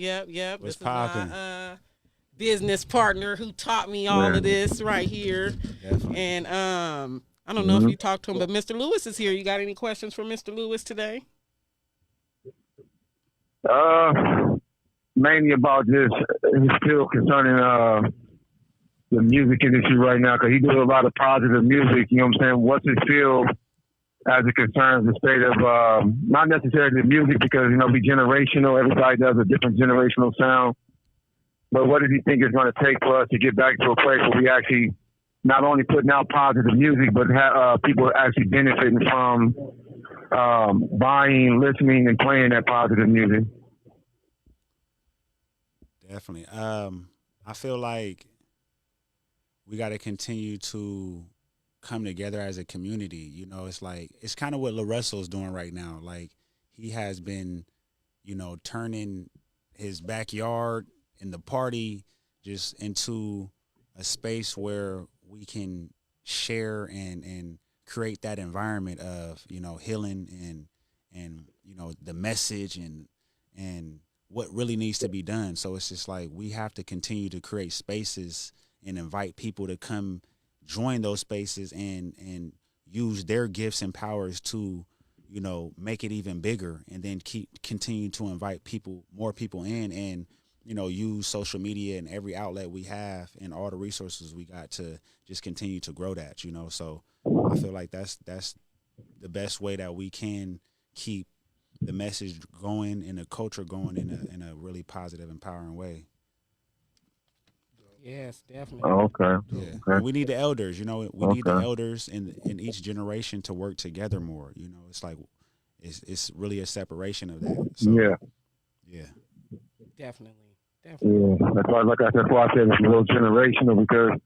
What's This is poppin'? my business partner who taught me all of this right here. Definitely. And I don't know if you talked to him, but Mr. Lewis is here. You got any questions for Mr. Lewis today? Mainly about just his feel concerning the music industry right now, because he does a lot of positive music. You know what I'm saying? What's his feel as it concerns the state of not necessarily the music, because you know, be generational. Everybody does a different generational sound. But what does he think it's going to take for us to get back to a place where we actually not only putting out positive music, but people actually benefiting from buying, listening, and playing that positive music? Definitely. I feel like we got to continue to come together as a community. You know, it's like, it's kind of what LaRusso's doing right now. Like, he has been, you know, turning his backyard and the party just into a space where we can share and create that environment of, you know, healing and you know, the message and what really needs to be done. So it's just like we have to continue to create spaces and invite people to come join those spaces and use their gifts and powers to, you know, make it even bigger, and then continue to invite more people in, and, you know, use social media and every outlet we have and all the resources we got to just continue to grow that, you know. So I feel like that's the best way that we can keep the message going and the culture going in a really positive, empowering way. Yes, definitely. Oh, okay. Yeah. Okay. And we need the elders, you know, we need the elders in each generation to work together more. You know, it's like, it's really a separation of that. So, yeah. Definitely. Yeah, that's why, that's why I said it's a little generational, because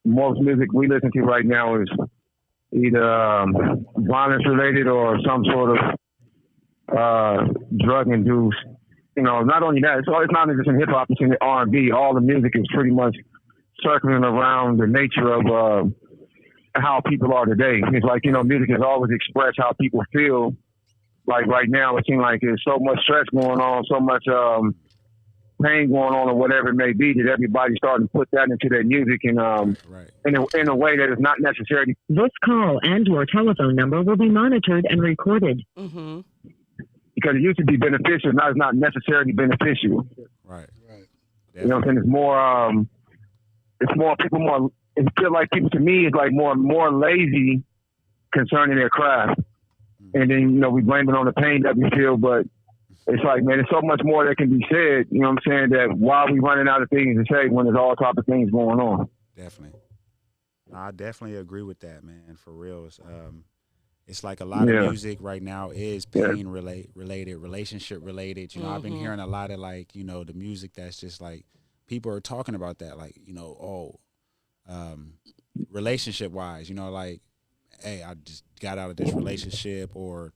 most music we listen to right now is either violence related or some sort of drug induced. You know, not only that, it's not just in hip hop, it's in the R&B. All the music is pretty much circling around the nature of how people are today. It's like, you know, music has always expressed how people feel. Like right now, it seems like there's so much stress going on, so much pain going on, or whatever it may be, that everybody's starting to put that into their music, and in a way that is not necessarily. This call and your telephone number will be monitored and recorded. Mm-hmm. Because it used to be beneficial, now it's not necessarily beneficial. Right. You know what I'm saying? It's more people it feels like people, to me, is like more lazy concerning their craft. And then, you know, we blame it on the pain that we feel, but it's like, man, there's so much more that can be said, you know what I'm saying, that why are we running out of things to say when there's all type of things going on? Definitely. I definitely agree with that, man, for real. It's like a lot of music right now is pain related, relationship related. You know, I've been hearing a lot of, like, you know, the music that's just like, people are talking about that, like, you know, relationship wise, you know, like, hey, I just got out of this relationship, or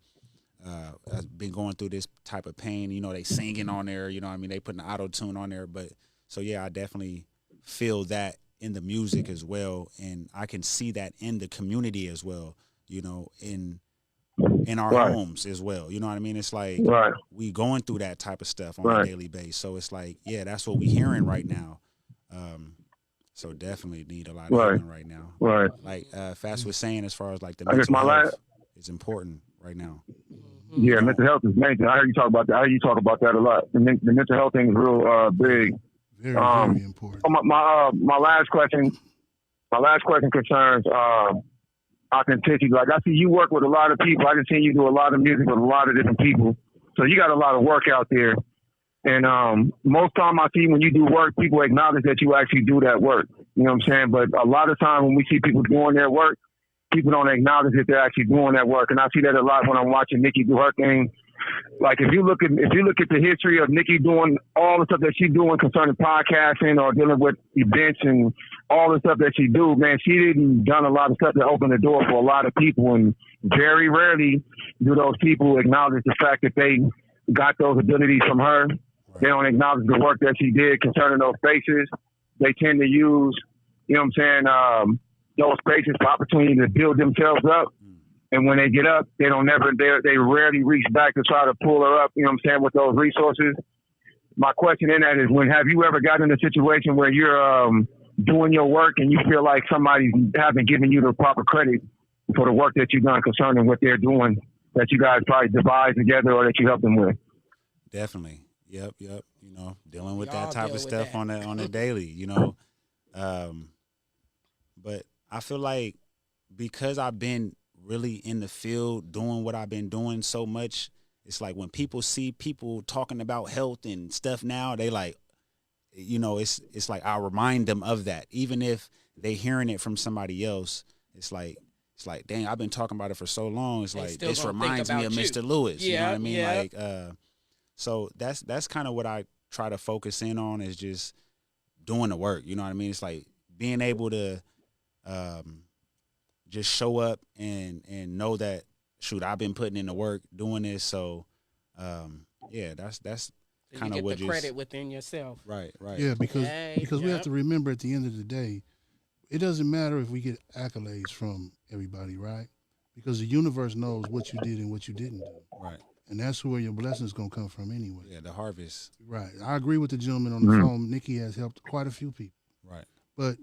I've been going through this type of pain. You know, they singing on there, you know what I mean? They putting the auto-tune on there. But so, yeah, I definitely feel that in the music as well. And I can see that in the community as well, you know, in our homes as well. You know what I mean? It's like we going through that type of stuff on a daily basis. So it's like, yeah, that's what we hearing right now. So definitely need a lot of healing right now. Like FATZ was saying, as far as like the mental health is important right now. Mm-hmm. Yeah, mental health is major. I heard you talk about that. I heard you talk about that a lot. The mental health thing is real big. Very, very important. My last question concerns authenticity. Like, I see you work with a lot of people. I can see you do a lot of music with a lot of different people. So you got a lot of work out there. And most time I see when you do work, people acknowledge that you actually do that work. You know what I'm saying? But a lot of time when we see people doing their work, people don't acknowledge that they're actually doing that work. And I see that a lot when I'm watching Nikki do her thing. Like, if you look at the history of Nikki doing all the stuff that she's doing concerning podcasting or dealing with events and all the stuff that she do, man, she didn't done a lot of stuff that opened the door for a lot of people. And very rarely do those people acknowledge the fact that they got those abilities from her. They don't acknowledge the work that she did concerning those spaces. They tend to use, you know what I'm saying, those spaces for opportunity to build themselves up. And when they get up, they rarely reach back to try to pull her up, you know what I'm saying, with those resources. My question in that is, have you ever gotten in a situation where you're doing your work and you feel like somebody hasn't given you the proper credit for the work that you've done concerning what they're doing, that you guys probably devised together or that you helped them with? Definitely. Yep. You know, dealing with that type of stuff on a daily, you know. But I feel like because I've been really in the field doing what I've been doing so much, it's like when people see people talking about health and stuff now, they like, you know, it's like I remind them of that. Even if they hearing it from somebody else, it's like, dang, I've been talking about it for so long. It's like, this reminds me of Mr. Lewis. You know what I mean? Yeah. Like, so that's kind of what I try to focus in on, is just doing the work. You know what I mean? It's like being able to just show up and know that, shoot, I've been putting in the work doing this. So, yeah, that's kind of what the credit within yourself. Right. Yeah, because we have to remember at the end of the day, it doesn't matter if we get accolades from everybody, right? Because the universe knows what you did and what you didn't do. Right. And that's where your blessings going to come from anyway. Yeah, the harvest. Right. I agree with the gentleman on the phone. Nikki has helped quite a few people. Right. But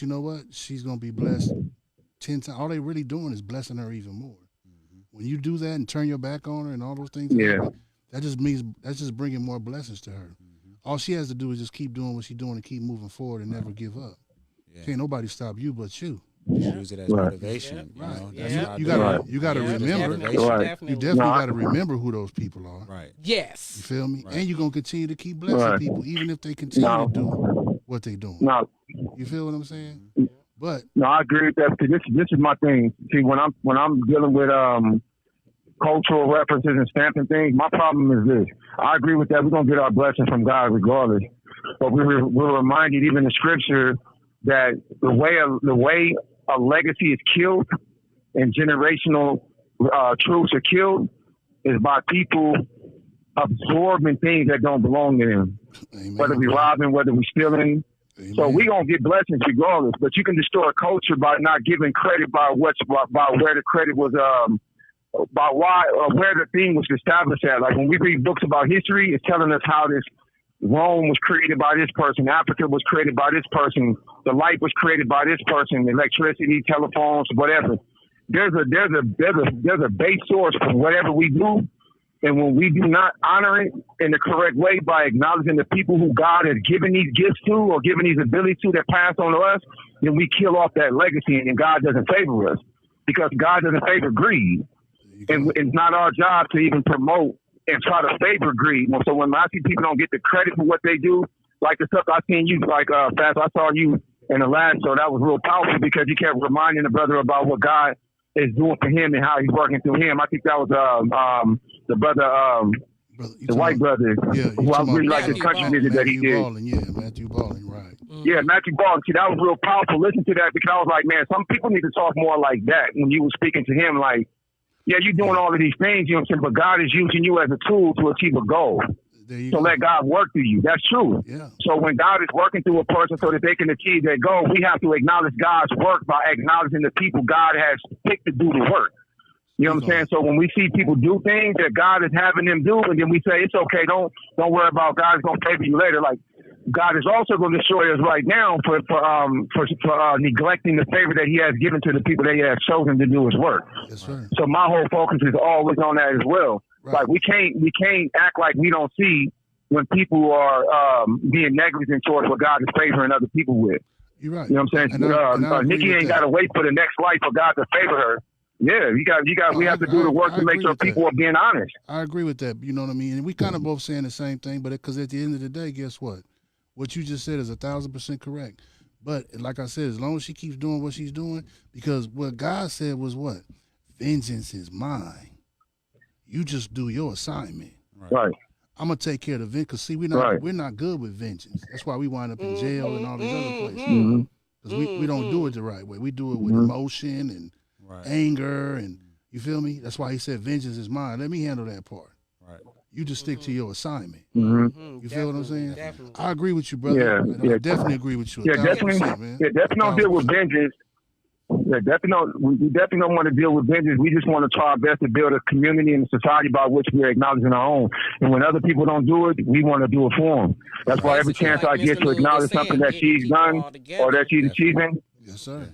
you know what? She's going to be blessed 10 times. All they really doing is blessing her even more. Mm-hmm. When you do that and turn your back on her and all those things, that just means that's just bringing more blessings to her. Mm-hmm. All she has to do is just keep doing what she's doing and keep moving forward and never give up. Yeah. Can't nobody stop you but you. Use it as motivation. Right. You know, you got to remember. You definitely got to remember who those people are. Right. Yes. You feel me? Right. And you're gonna continue to keep blessing people, even if they continue to do what they doing. You feel what I'm saying? But I agree with that, because this is my thing. See, when I'm dealing with cultural references and stamping things, my problem is this. I agree with that. We're gonna get our blessing from God regardless. But we're reminded, even in Scripture, that the way a legacy is killed and generational truths are killed is by people absorbing things that don't belong to them. Amen. Whether we robbing, whether we stealing. Amen. So we gonna get blessings regardless. But you can destroy a culture by not giving credit by where the credit was, by where the thing was established at. Like when we read books about history, it's telling us how this Rome was created by this person. Africa was created by this person. The light was created by this person. Electricity, telephones, whatever. There's a base source for whatever we do. And when we do not honor it in the correct way by acknowledging the people who God has given these gifts to or given these abilities to that pass on to us, then we kill off that legacy, and God doesn't favor us, because God doesn't favor greed. And it's not our job to even promote and try to favor greed. So when I see people don't get the credit for what they do, like the stuff I seen you, like FATZ, I saw you in the last show, that was real powerful, because you kept reminding the brother about what God is doing for him and how he's working through him. I think that was the brother, the white brother, who I really like the country music that he did. Matthew Ballin, right. Yeah, Matthew Ballin. See, that was real powerful. Listen to that, because I was like, man, some people need to talk more like that when you were speaking to him, like, yeah, you're doing all of these things, you know what I'm saying, but God is using you as a tool to achieve a goal. So let God work through you. That's true. Yeah. So when God is working through a person so that they can achieve their goal, we have to acknowledge God's work by acknowledging the people God has picked to do the work. You know what I'm saying? So when we see people do things that God is having them do, and then we say, it's okay, don't worry about it, God's going to favor you later. Like, God is also going to destroy us right now for neglecting the favor that He has given to the people that He has chosen to do His work. Yes, sir. So my whole focus is always on that as well. Right. Like we can't act like we don't see when people are being negligent towards what God is favoring other people with. You're right. You know what I'm saying? Nikki ain't got to wait for the next life for God to favor her. Yeah, we have to do the work to make sure people are being honest. I agree with that. You know what I mean? And we kind of both saying the same thing, but because at the end of the day, guess what? What you just said is 1,000% correct. But like I said, as long as she keeps doing what she's doing, because what God said was what? Vengeance is mine. You just do your assignment. Right. I'm gonna take care of the vengeance. Cause see, we're not good with vengeance. That's why we wind up in jail and all these other places. Because we don't do it the right way. We do it with emotion and anger, and you feel me? That's why He said, "Vengeance is mine." Let me handle that part. Right. You just stick to your assignment. You feel what I'm saying? Definitely. I agree with you, brother. I definitely agree with you. Yeah, definitely. Man. Yeah, definitely don't deal with vengeance. Yeah, we definitely don't want to deal with vengeance. We just want to try our best to build a community and a society by which we're acknowledging our own. And when other people don't do it, we want to do it for them. That's why every chance I get to acknowledge something that she's done or that she's achieving. Yes, sir.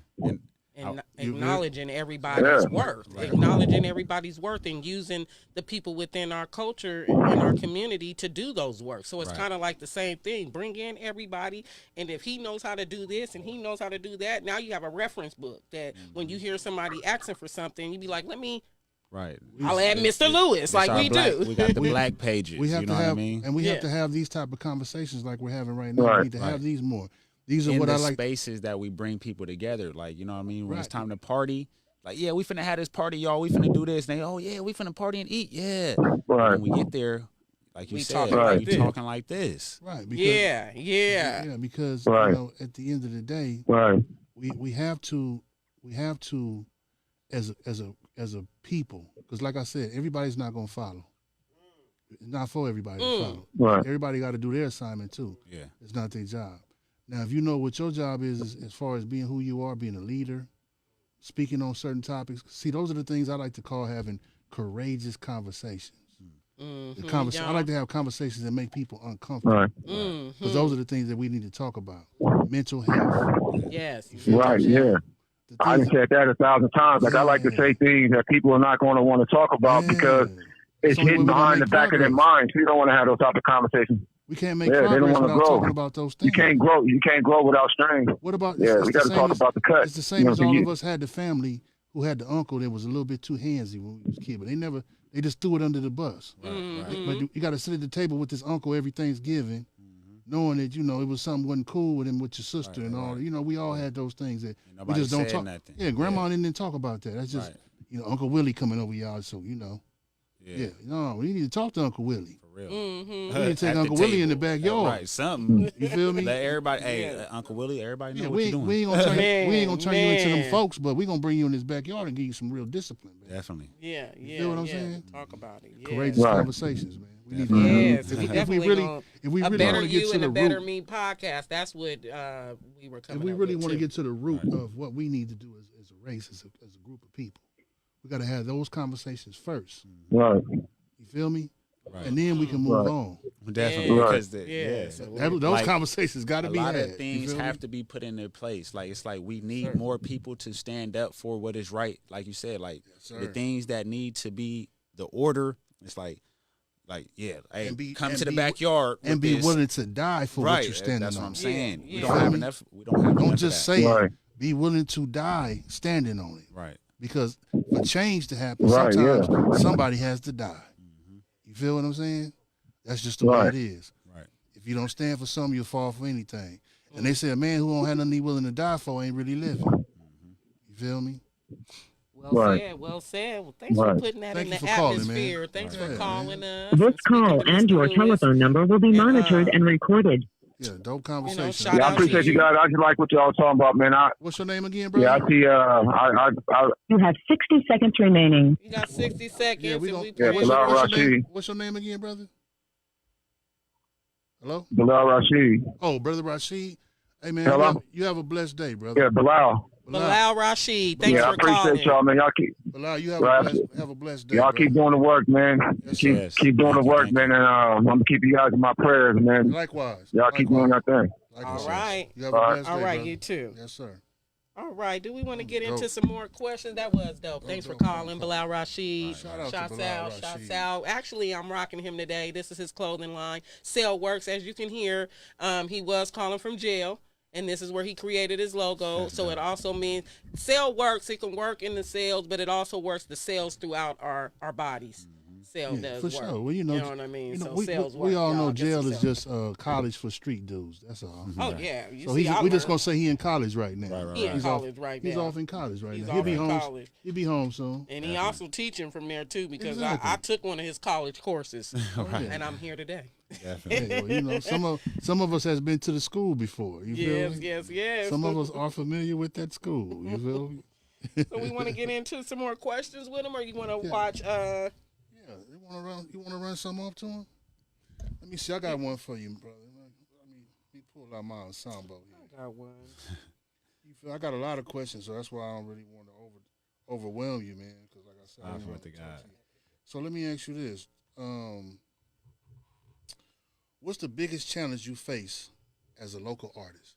And acknowledging everybody's worth, acknowledging everybody's worth, and using the people within our culture and our community to do those work. So it's kind of like the same thing. Bring in everybody, and if he knows how to do this and he knows how to do that, now you have a reference book that when you hear somebody asking for something, you be like, let me. Right. I'll add Mr. Lewis like we do. We got the black pages. We have you to know have, what I mean? And we have to have these type of conversations like we're having right now. We need to have these more. These are in what the I like. Spaces that we bring people together, like, you know what I mean? When it's time to party, like, yeah, we finna have this party, y'all. We finna do this. And they, oh yeah, we finna party and eat, yeah. Right. When we get there, like you said, you talking like this, right? Because, yeah. Because you know, at the end of the day, we have to as a people, because like I said, everybody's not gonna follow. It's not for everybody to follow. Right. Everybody got to do their assignment too. Yeah, it's not their job. Now, if you know what your job is as far as being who you are, being a leader, speaking on certain topics, see, those are the things I like to call having courageous conversations. I like to have conversations that make people uncomfortable. Because those are the things that we need to talk about. Mental health. Yes. Right, yeah. I've said that 1,000 times. Like, I like to say things that people are not going to want to talk about because it's hidden behind the back of their minds. You don't want to have those type of conversations. We can't make progress without talking about those things. You can't grow without strength. What about? We got to talk about the cut. It's the same as all of us had the family who had the uncle that was a little bit too handsy when we was kids, but they just threw it under the bus. But you got to sit at the table with this uncle every Thanksgiving, knowing that it was something wasn't cool with him with your sister and all. We all had those things that we just don't talk. Nothing. Yeah, Grandma didn't talk about that. That's just Uncle Willie coming over y'all, so no, we need to talk to Uncle Willie. For real. We need to take Uncle Willie in the backyard. Right, something. You feel me? Let everybody, Uncle Willie, everybody know what you're doing. We ain't gonna turn you into them folks, but we gonna bring you in this backyard and give you some real discipline, man. Definitely. Yeah. You feel what I'm saying? Talk about it. Courageous conversations, man. We need if we really want to get to the root, Better Me podcast, that's what we were coming. If we really want to get to the root of what we need to do as a race, as a group of people, we got to have those conversations first. Right. You feel me? Right. And then we can move on. Definitely. Because those conversations got to be had. A lot of things have to be put in their place. Like, it's like we need more people to stand up for what is right. Like you said, like the things that need to be the order. It's like, hey, come to the backyard and be willing to die for what you're standing on. That's what I'm saying. Yeah. We don't have enough. Don't just say it. Be willing to die standing on it. Right. Because for change to happen, sometimes somebody has to die. You feel what I'm saying? That's just the way it is. Right. If you don't stand for something, you'll fall for anything. And they say a man who don't have nothing he willing to die for ain't really living. You feel me? Well said. Well, thanks for putting that in the atmosphere. Thanks for calling us. This call and your telephone number will be monitored and recorded. Yeah, dope conversation. I appreciate you guys. I just like what y'all talking about, man. What's your name again, bro? Yeah, I see. You have 60 seconds remaining. You got 60 seconds. Yeah, what's your name again, brother? Hello? Bilal Rashid. Oh, brother Rashid. Hey, man, you have a blessed day, brother. Yeah, Bilal. Bilal Rashid, thanks Yeah, I for calling. appreciate y'all, man. Y'all keep Bilal, you Right. have a blessed day. y'all bro. keep doing the work, man. Yes, keep sir. Yes. keep doing the Thank you, work, thank man. you. And I'm gonna keep you guys in my prayers, man. Likewise. Y'all keep doing Likewise. that thing. Likewise. All right. You have a All right. blessed day, All right, brother. you too. Yes, sir. All right. Do we want to get Dope. into some more questions? That was dope. Thanks for dope, calling, dope. Bilal Rashid. Shout out to Shouts Bilal out, Rashid. shouts out. Actually, I'm rocking him today. This is his clothing line. Sale Works, as you can hear. He was calling from jail, and this is where he created his logo. So it also means sale works. It can work in the cells, but it also works the cells throughout our bodies. Cell Yeah, does for work. sure. Well, you know what I mean? You know, So we, cells we work. all know y'all. jail Get is some just college for street dudes. That's all. cells. Oh yeah, you So see, we just gonna say he in college right now. Right, he in He's college right now. He's off in college right He's now. He'll off be in home. college. He'll be home soon. And he also teaching from there too, because Exactly. I took one of his college courses, Right. and I'm here today. Definitely. Hey, well, you know, some of us has been to the school before. You feel me? Yes. Some of us are familiar with that school. You feel me? So we want to get into some more questions with him, or you want to Yeah. watch? Yeah, you wanna run something off to him? Let me see. I got one for you, brother. Let me pull out my ensemble here. I got one. You feel, I got a lot of questions, so that's why I don't really want to overwhelm you, man. Because like I said, I I really swear want to to talk God. to you. So let me ask you this: what's the biggest challenge you face as a local artist?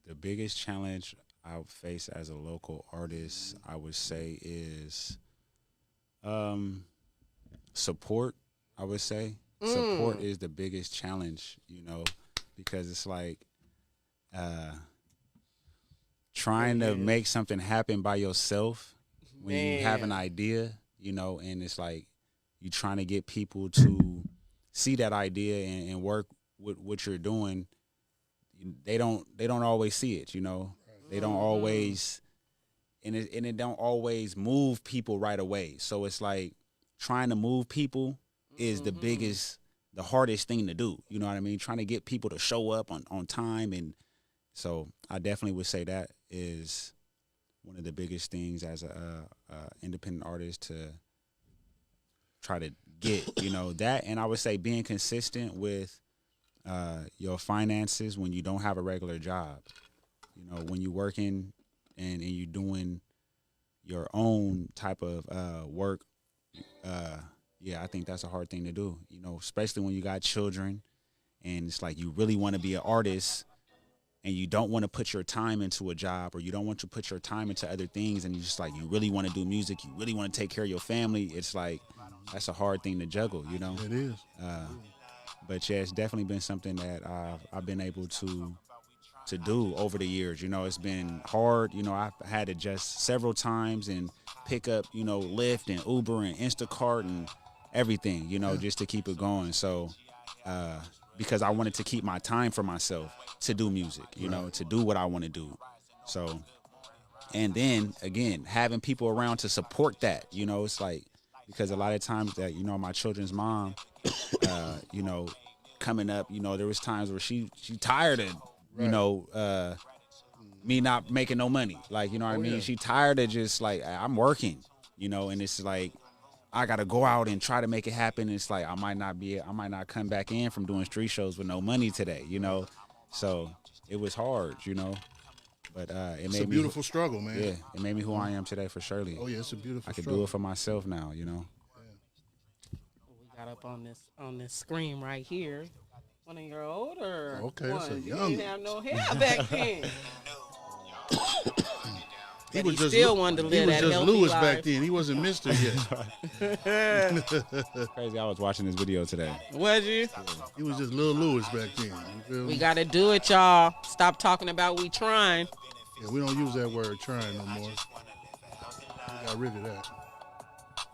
The biggest challenge I face as a local artist, I would say, is support. I would say support is the biggest challenge, you know, because it's like trying to make something happen by yourself when you have an idea, you know, and it's like you trying to get people to see that idea and work with what you're doing. They don't always see it, you know. They don't always, and it don't always move people right away. So it's like trying to move people is the hardest thing to do. You know what I mean? Trying to get people to show up on time, and so I definitely would say that is one of the biggest things as a independent artist to try to get, you know, that. And I would say being consistent with your finances when you don't have a regular job. You know, when you're working and you're doing your own type of work, yeah, I think that's a hard thing to do, you know, especially when you got children and it's like you really want to be an artist and you don't want to put your time into a job, or you don't want to put your time into other things, and you just like, you really want to do music, you really want to take care of your family. It's like, that's a hard thing to juggle, you know? It is. But yeah, it's definitely been something that I've been able to do over the years. You know, it's been hard. You know, I've had to adjust several times and pick up, you know, Lyft and Uber and Instacart and everything, you know, just to keep it going. So, because I wanted to keep my time for myself to do music, you know, to do what I want to do. So, and then again, having people around to support that, you know, it's like, because a lot of times that, you know, my children's mom, you know, coming up, you know, there was times where she tired of, you know, me not making no money. Like, you know what I mean? Yeah. She tired of just like, I'm working, you know, and it's like, I got to go out and try to make it happen. It's like, I might not come back in from doing street shows with no money today, you know? So it was hard, you know, but it made me. It's a beautiful struggle, man. Yeah. It made me who I am today for surely. Oh yeah, it's a beautiful I could struggle. do it for myself now, you know? We got up on this screen right here. One of your older Okay, that's a ones. You young didn't have no hair back then. He But was he just still wanted to he live was that just healthy Lewis life. back then. He wasn't Mister yet. Crazy. I was watching this video today. Was you? He was just Lil Lewis back then. You feel me? We got to do it, y'all. Stop talking about we trying. Yeah, we don't use that word trying no more. We got rid of that.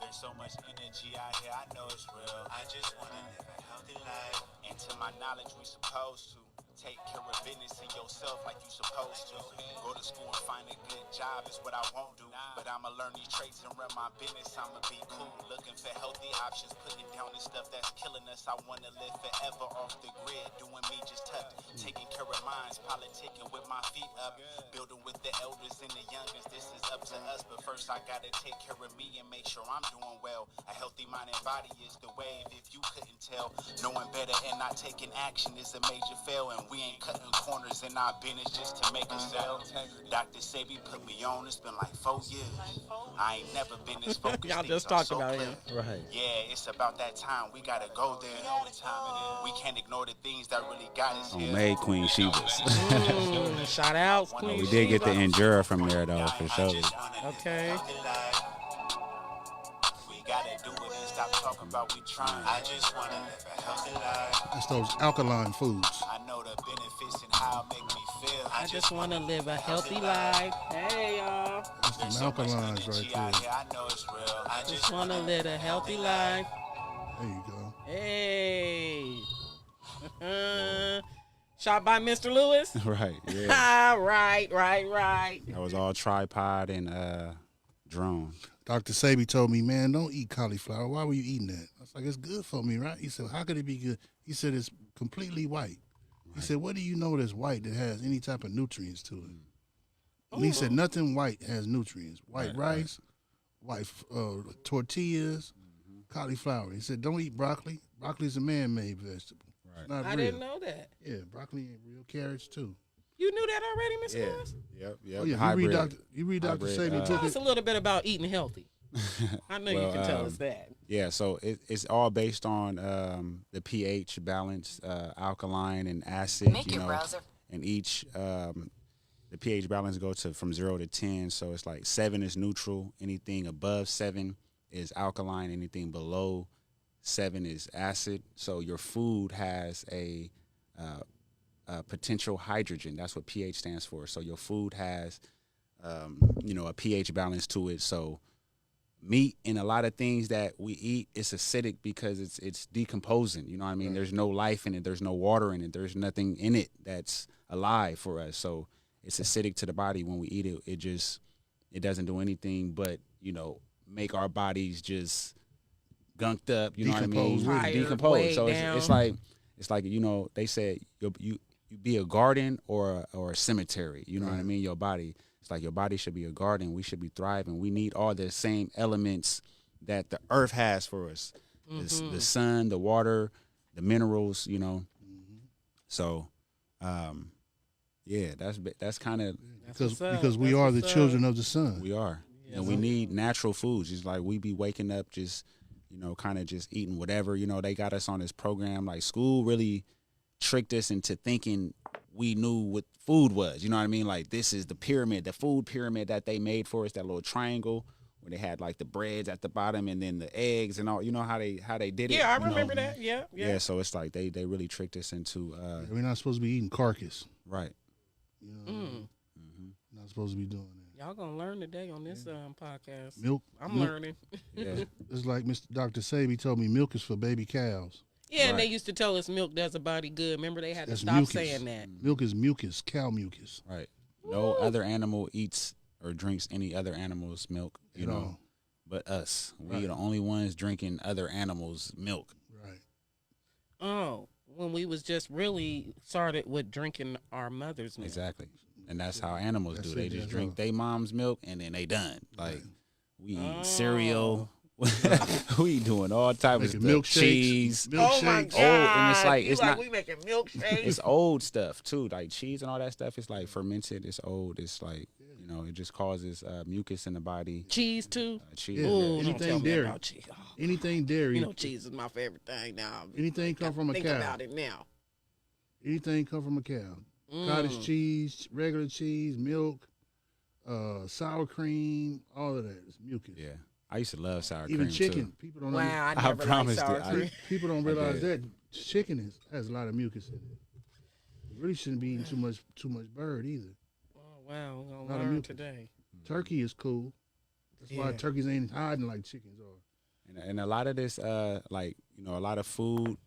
There's so much energy out here, I know it's real. I just wanna live a healthy life. Into my knowledge, we supposed to take care of business in yourself like you supposed to. Go to school and find a good job is what I won't do. But I'ma learn these traits and run my business. I'ma be cool, looking for healthy options, putting down the stuff that's killing us. I wanna live forever off the grid, doing me just tough, taking care of minds, politicking with my feet up. Building with the elders and the youngest, this is up to us. But first I gotta take care of me and make sure I'm doing well. A healthy mind and body is the wave, if you couldn't tell. Knowing better and not taking action is a major fail. And we ain't cutting corners in our business just to make a sale. Dr. Sebi put me on, it's been like 4 years. I ain't never been this focused. Y'all just Things are talked so about clear. him. Right. Yeah, it's about that time. We gotta go there. We can't ignore the things that really got us On here. Made Queen Shebas. Shout out, Queen. We did get the Sheba. Endura from there though, for sure. Okay. We gotta do it and stop talking about we trying. I just wanna live a healthy life. That's those alkaline foods. I know the benefits and how it make me feel. I just want to live a healthy life. Hey, y'all. That's them alkalines right there. I know it's real. I Just want to live a healthy life. There you go. Hey. Shot by Mr. Lewis. Right. Yeah. right. That was all tripod and drone. Dr. Sebi told me, man, don't eat cauliflower. Why were you eating that? I was like, it's good for me, right? He said, how could it be good? He said, it's completely white. He said, what do you know that's white that has any type of nutrients to it? And he said, nothing white has nutrients. White rice, white tortillas, cauliflower. He said, don't eat broccoli. Broccoli is a man-made vegetable. Right. It's not I real. didn't know that. Yeah, broccoli ain't real. Carrots, too. You knew that already, Mr. Lewis? Yep. Oh, yeah. Hybrid. You read Dr. hybrid, Sebi Tell book us a little bit about eating healthy. I know you can tell us that. Yeah, so it's all based on the pH balance, alkaline and acid. Make your browser. And each the pH balance goes from 0 to 10. So it's like 7 is neutral. Anything above 7 is alkaline. Anything below 7 is acid. So your food has a potential hydrogen. That's what pH stands for. So your food has a pH balance to it. So meat and a lot of things that we eat, it's acidic because it's decomposing. You know what I mean? Right. There's no life in it. There's no water in it. There's nothing in it that's alive for us. So it's acidic to the body. When we eat it, it doesn't do anything but, make our bodies just gunked up. You know what I mean? Tired, Decompose. So down. it's like they said you be a garden or a cemetery. You know what I mean? Your body. It's like your body should be a garden. We should be thriving. We need all the same elements that the earth has for us. The sun, the water, the minerals, So, that's kind of because we are the children of the sun. We are. Yes. And we need natural foods. It's like we be waking up just, kind of just eating whatever. They got us on this program. Like school really tricked us into thinking we knew what food was. You know what I mean? Like this is the pyramid, the food pyramid that they made for us, that little triangle where they had like the breads at the bottom and then the eggs and all. You know how they did it? Yeah, I remember that. Yeah. Yeah, so it's like they really tricked us into we're not supposed to be eating carcass. Right. Not supposed to be doing that. Y'all gonna learn today on this podcast. Milk. I'm learning. Yeah. It's like Dr. Sebi told me, milk is for baby cows. Yeah, and they used to tell us milk does a body good. Remember, they had That's to stop mucus. saying that. Milk is mucus, cow mucus. Right. No other animal eats or drinks any other animal's milk, but us. We are the only ones drinking other animals' milk. Right. Oh, when we was just really started with drinking our mother's milk. Exactly. And that's how animals do. They just drink their mom's milk and then they done. Like we eat cereal. We doing all types of stuff. Milkshakes. Cheese. Oh my God. Old, and it's like it's not. We making milkshakes. It's old stuff too, like cheese and all that stuff. It's like fermented. It's old. It's like it just causes mucus in the body. Cheese too. Cheese. Yeah. Ooh, Anything don't tell me dairy. about cheese. Oh, Anything dairy. cheese is my favorite thing now. Anything come from a Think cow. about it now. Anything come from a cow. Cottage cheese, regular cheese, milk, sour cream, all of that is mucus. Yeah. I used to love sour Even cream chicken. too. People don't Wow, I I never promised liked sour it. cream. people don't realize did. that chicken has a lot of mucus in it. You really shouldn't be eating too much bird either. Oh, wow, we're Lot gonna of learn mucus. today. Turkey is cool. That's why turkeys ain't hiding like chickens are. And a lot of this, a lot of food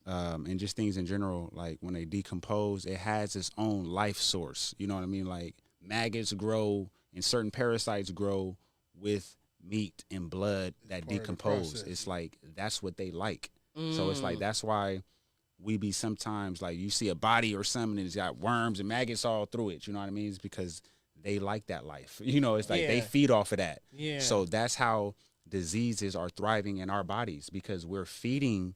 and just things in general, like when they decompose, it has its own life source. You know what I mean? Like maggots grow and certain parasites grow with meat and blood that part of the decompose. process. It's like that's what they like. So it's like that's why we be sometimes like you see a body or something and it's got worms and maggots all through it. You know what I mean? It's because they like that life. You know, it's like they feed off of that. Yeah. So that's how diseases are thriving in our bodies, because we're feeding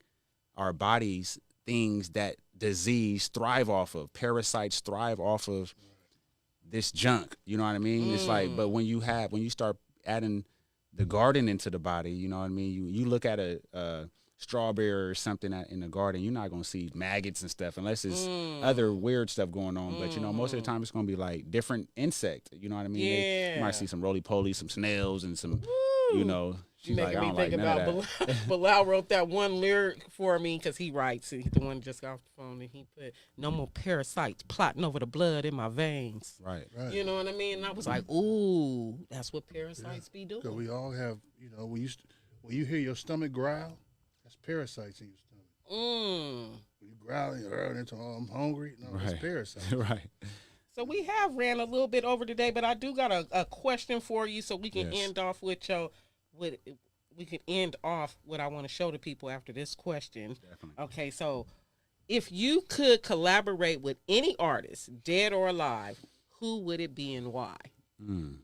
our bodies things that disease thrive off of. Parasites thrive off of this junk. You know what I mean? It's like, but when you start adding the garden into the body, you know what I mean? You look at a strawberry or something in the garden, you're not going to see maggots and stuff unless it's other weird stuff going on. But, you know, most of the time it's going to be like different insect. You know what I mean? You might see some roly-poly, some snails, and some, you know. She's making like, I me don't think like none about of that. Bilal wrote that one lyric for me because he writes, he's the one just got off the phone, and he put, no more parasites plotting over the blood in my veins. Right. You know what I mean? And I was like, ooh, that's what parasites be doing. Because we all have, you know, when you hear your stomach growl, that's parasites in your stomach. When you growl and you're into, oh, I'm hungry, no, that's parasites. Right. So we have ran a little bit over today, but I do got a question for you, so we can end off with we can end off what I want to show to people after this question. Definitely. Okay, so if you could collaborate with any artist, dead or alive, who would it be and why? Dang.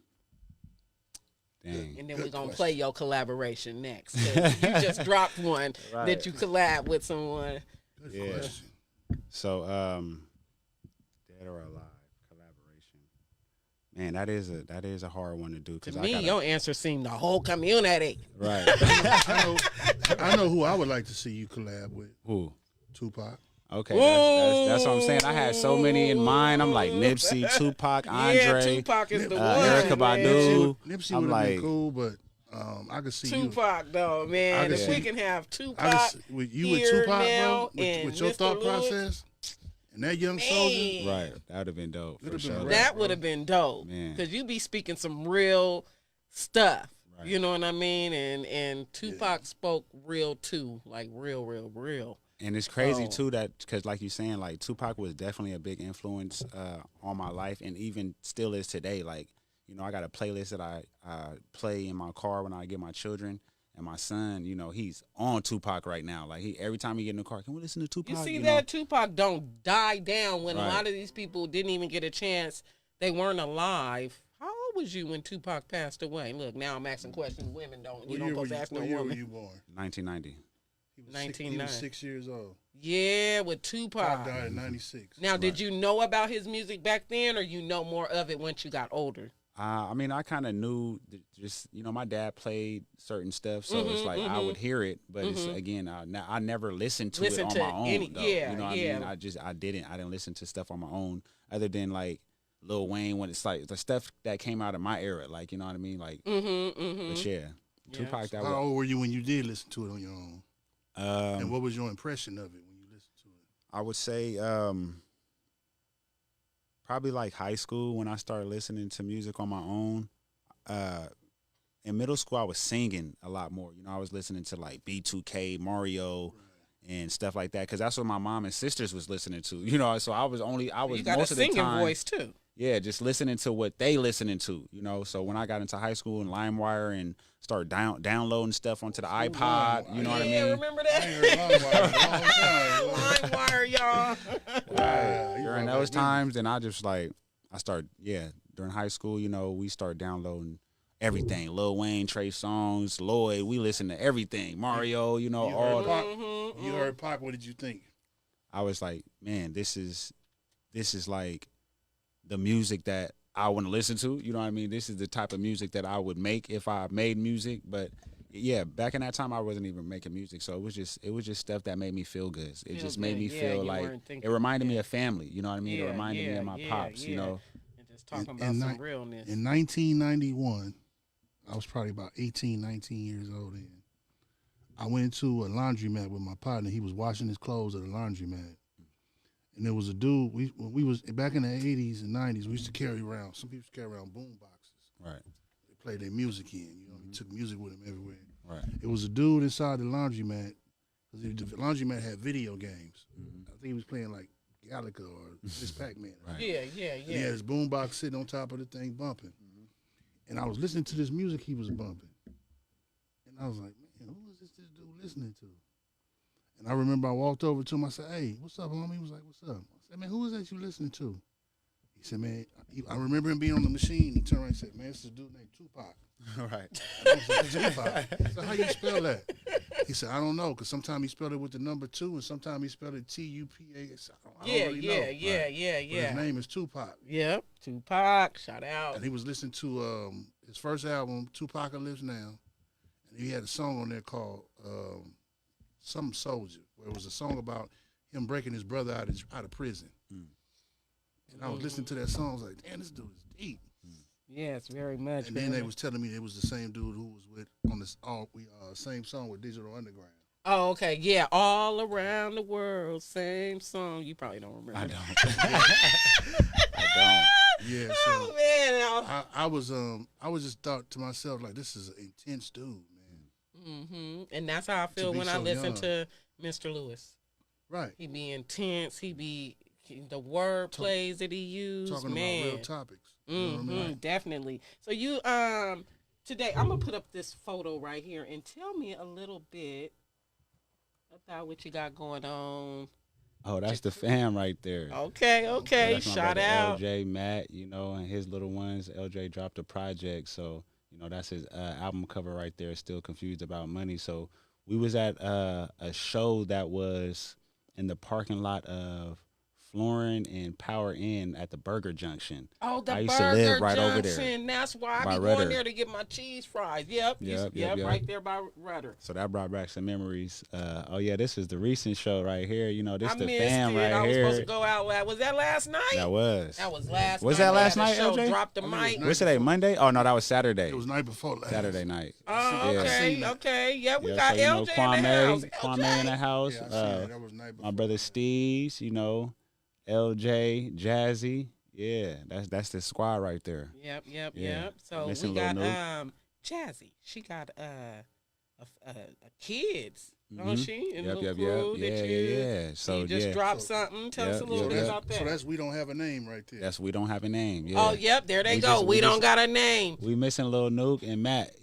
And then we're going to play your collaboration next. 'Cause you just dropped one that you collab with someone. Good question. So, dead or alive collaboration. Man, that is a hard one to do. To me, your answer seemed the whole community. Right. I know who I would like to see you collab with. Who? Tupac. Okay, that's what I'm saying. I had so many in mind. I'm like Nipsey, Tupac, Andre, Yeah, Tupac is the one. Erykah Badu. Nipsey I'm would have like, been cool, but I could see Tupac, though, man. If we can have Tupac with here Tupac, now, bro, and with your Mr. thought Lewis, process and that young soldier. right, that would have been dope. For sure. that would have been dope. Man. Because you be speaking some real stuff. Right. You know what I mean? And Tupac spoke real too, like real. And it's crazy too that because like you're saying, like Tupac was definitely a big influence on my life, and even still is today. Like, you know, I got a playlist that I play in my car when I get my children, and my son, you know, he's on Tupac right now. Like every time he get in the car, can we listen to Tupac? You see you that know? Tupac don't die down when a lot of these people didn't even get a chance. They weren't alive. How old was you when Tupac passed away? Look, now I'm asking questions women don't. You don't supposed to ask no woman. What year were woman. you born? 1990. He was 6 years old. Yeah, with Tupac. Died in 96. Now, did you know about his music back then, or you know more of it once you got older? I mean, I kind of knew, just, you know, my dad played certain stuff, so it's like I would hear it, but it's, again, I never listened to it on my own, though. You know what I mean? I didn't listen to stuff on my own, other than, like, Lil Wayne, when it's, like, the stuff that came out of my era, like, you know what I mean? Like, but yeah, Tupac, that How old were you when you did listen to it on your own? And what was your impression of it when you listened to it? I would say probably like high school when I started listening to music on my own. In middle school, I was singing a lot more. You know, I was listening to like B2K, Mario, and stuff like that, because that's what my mom and sisters was listening to. You know, so I was you got most a of the singing time, voice too. Yeah, just listening to what they listening to, you know. So when I got into high school and LimeWire and started downloading stuff onto the iPod, you know what I mean? Yeah, remember that? LimeWire, y'all. During those times, and I started, during high school, you know, we started downloading everything. Lil Wayne, Trey Songz, Lloyd, we listened to everything. Mario, you know, You heard Pac, what did you think? I was like, man, this is like the music that I want to listen to. You know what I mean? This is the type of music that I would make if I made music. But yeah, back in that time, I wasn't even making music, so it was just stuff that made me feel good. It just made me feel like it reminded me of family. You know what I mean? It reminded me of my pops. You know, and just talking about some realness. In 1991, I was probably about 18, 19 years old then. I went into a laundromat with my partner. He was washing his clothes at a laundromat. And there was a dude, when we was back in the 80s and 90s, we used to carry around, some people used to carry around boom boxes. Right. They played their music in, you know, he took music with him everywhere. Right. It was a dude inside the laundromat, because the laundromat had video games. I think he was playing like Galaga or Miss Pac-Man. Right. Yeah. And he had his boom box sitting on top of the thing bumping. And I was listening to this music he was bumping. And I was like, man, who is this dude listening to? And I remember I walked over to him. I said, "Hey, what's up, homie?" He was like, "What's up?" I said, "Man, who is that you listening to?" He said, "Man," I remember him being on the machine. He turned around and said, "Man, this is a dude named Tupac." Right. I said, "Tupac." I said, "How you spell that?" He said, "I don't know, because sometimes he spelled it with the number 2, and sometimes he spelled it Tupa. I don't really know. But his name is Tupac." Yep, Tupac. Shout out. And he was listening to his first album, Tupac Lives Now, and he had a song on there called "Some Soldier," where it was a song about him breaking his brother out of prison. And I was listening to that song. I was like, "Damn, this dude is deep." Yes, very much. And then they was telling me it was the same dude who was with on this same song with Digital Underground. Oh, okay. Yeah, all around the world, same song. You probably don't remember. I don't. I don't. Yeah. So Oh man. I was just thought to myself, like, this is an intense dude, man. Mm-hmm. And that's how I feel be when I so listen young. to Mr. Lewis. Right. He be intense. The word plays that he used. Talking man. about real topics. You know what I mean? Definitely. So you today I'm gonna put up this photo right here and tell me a little bit about what you got going on. Oh, that's the fam right there. Okay. That's my Shout brother out. LJ, Matt, and his little ones. LJ dropped a project, so that's his album cover right there. Still Confused About Money. So we was at a show that was in the parking lot of Florin and Power Inn at the Burger Junction. Oh, the I used Burger to live right Junction. over there. That's why I By be Rudder. going there to get my cheese fries. Yep. Right there by Rudder. So that brought back some memories. Oh yeah, this is the recent show right here. This I the missed fam it. right I was here. supposed to go out. Was that last night? That was. That was last Was night. that They last had a night, show, LJ? Dropped the I mean, it was mic. night What's today? Monday? Oh no, that was Saturday. It was night before last. Saturday night. Oh, Yeah. okay. Yeah, we Yeah, got so, LJ in the house. Kwame in the house. Yeah, I seen that. That was night before. My brother Steve's, LJ, Jazzy. Yeah, that's the squad right there. Yep. Yeah. So Missing we got Lil Nuke. Jazzy. She got a kids, Mhm. don't she? And Yep. little crew Yeah. that So you just yeah, dropped something. Tell us a little bit about that. So that's We Don't Have a Name right there. that's We Don't Have a Name. Yeah. Oh, yep. There they We go. just- we we don't just- got a name. We missing Lil Nuke and Matt.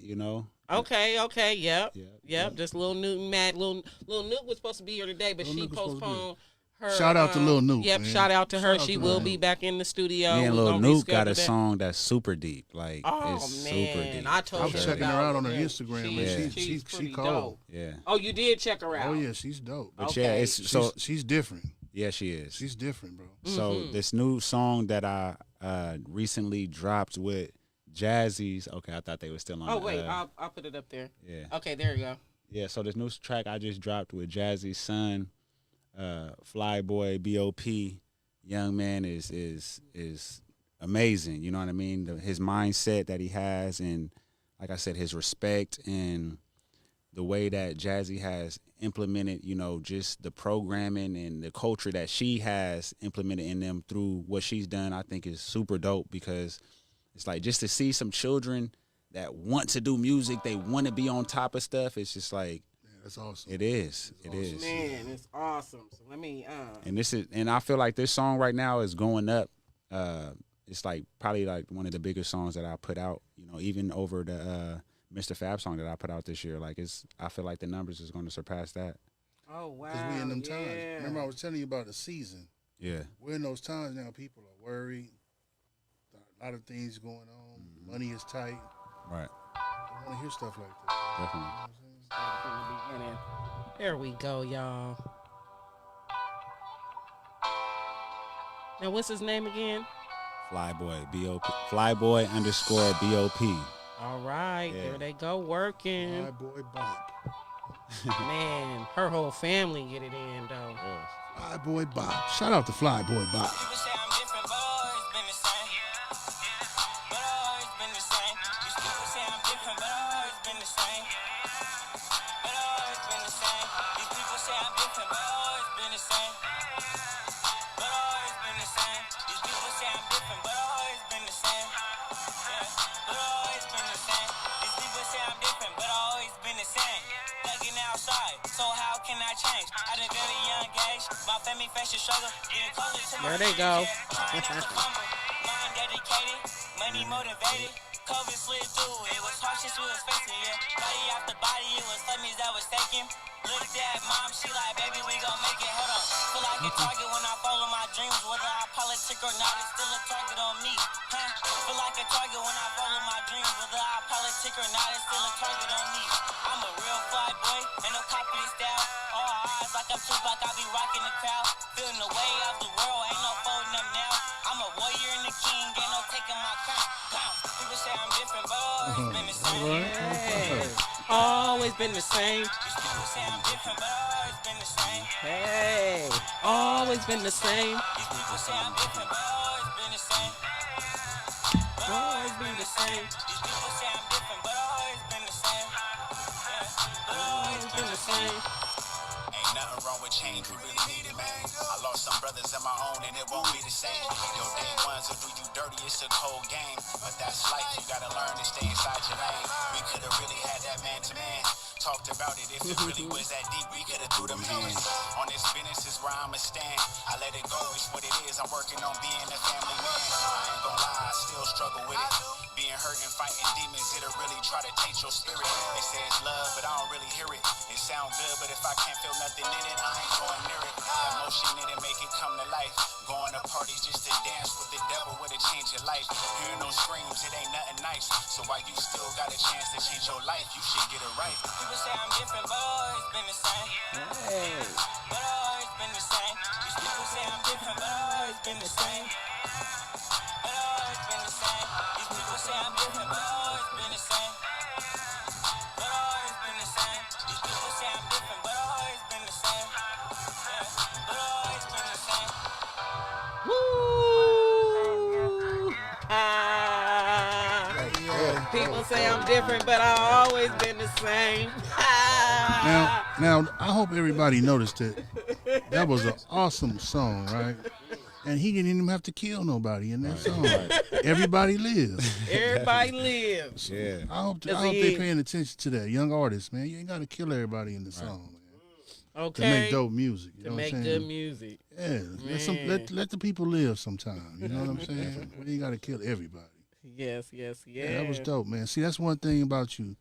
Okay. Yep. Yeah. Just Lil Newton, Matt. Lil Nuke was supposed to be here today, but Lil she Nuke was supposed to be postponed her. Shout out to Lil Nuke, Yep. man. Shout out to her. Shout out She to will Lil be Nuke. back in the studio. Me and We Lil gonna Nuke got a reschedule that. song that's super deep. Like Oh it's man, super deep. I told I was her checking her about out on her it. Instagram, man. She's pretty cold. dope. Yeah. Oh, you did check her out. Oh yeah, she's dope. But Okay. yeah, it's so She's different. yeah, she is. She's different, bro. So this new song that I recently dropped with Jazzy's. Okay, I thought they were still on. Oh wait, I'll put it up there. Yeah. Okay, there you go. Yeah. So this new track I just dropped with Jazzy's son, Flyboy B.O.P. Young man is amazing. You know what I mean? His mindset that he has, and like I said, his respect and the way that Jazzy has implemented, just the programming and the culture that she has implemented in them through what she's done, I think is super dope, because it's like just to see some children that want to do music, they want to be on top of stuff. It's just like, Yeah, that's awesome. it is. It is. Man, it's awesome. So let me. And I feel like this song right now is going up. It's like probably like one of the biggest songs that I put out, even over the Mr. Fab song that I put out this year. Like I feel like the numbers is going to surpass that. Oh wow. Because we in them times. yeah. Remember I was telling you about the season. Yeah. We're in those times now. People are worried. A lot of things going on. Money is tight. Right. They want to hear stuff like that. Definitely. Started from the beginning. There we go, y'all. Now, what's his name again? Flyboy B.O.P. Flyboy _ B.O.P. All right, Yeah. there they go working. My boy Bop. Man, her whole family get it in though. Fly Boy Bop. Shout out to Fly Boy Bop. People say I'm different, but always been the same. But always been the same. These people say I'm different, but always been the same. But always been the same. These people say I'm different, but always been the same. But always been the same. These people say I'm different, but always been the same. Yeah, but always been the same. These people say I'm different, but always been the same. Thugging outside, so how can I change? At a very young age, my family faced a struggle. Getting closer to my There they go. Trying not to fumble. Mind dedicated, money motivated. COVID slid through, it was hard shit we was facing, yeah. Body after body, it was flamies that was taken. Looked at mom, she like, baby, we gon' make it, hold on. Feel like a target when I follow my dreams, whether I politic or not, it's still a target on me, huh? Feel like a target when I follow my dreams, whether I politic or not, it's still a target on me. I'm a real fly boy, ain't no copy this style. All eyes like I'm Tupac, I be rocking the crowd. Feeling the way of the world, ain't no folding them now. I'm a warrior and a king, ain't no taking my crown. People say I'm different, but always been the same. Hey, always been the same. These people say I'm different, but always been the same. Hey, always been the same. These people say I'm different, but always been the same. But Always been the same. These people say I'm different, but always been the same. Yeah, but Always been the same. Ain't nothing wrong with change, we really need it, man. I lost some brothers of my own and it won't be the same. Your day ones will do you dirty, it's a cold game. But that's life, you gotta learn to stay inside your lane. We could've really had that man to man. Talked about it, if it really was that deep, we could've threw them hands. On this business is where I'ma stand. I let it go, it's what it is, I'm working on being a family man. I ain't gon' lie, I still struggle with it. Being hurt and fighting demons, it'll really try to taint your spirit. They say it's love, but I don't really hear it. It sound good, but if I can't feel nothing in it, I ain't going near it. Emotion in it, make it come to life. Going to parties just to dance with the devil, would it change your life? Hearing those screams, it ain't nothing nice. So while you still got a chance to change your life, you should get it right. people say I'm different, but always been the same. Hey, But always been the same. These people say I'm different, but always been the same. But always been the same. These people say I'm different, but always been the same. But always been the same. These people say I'm different, but always been the same. Yeah, but always been the same. woo! People say I'm different, but I always been the same. Now, I hope everybody noticed it. That was an awesome song, right? And he didn't even have to kill nobody in that song. Everybody lives. Everybody lives. Yeah. I hope Does they're he- paying attention to that. Young artists, man. You ain't got to kill everybody in the song, man. Okay. To make dope music. You To know make what I'm good saying? music. Yeah. Let the people live sometime. You know what I'm saying? We ain't got to kill everybody. Yes, yes, yes. Yeah, that was dope, man. See, that's one thing about you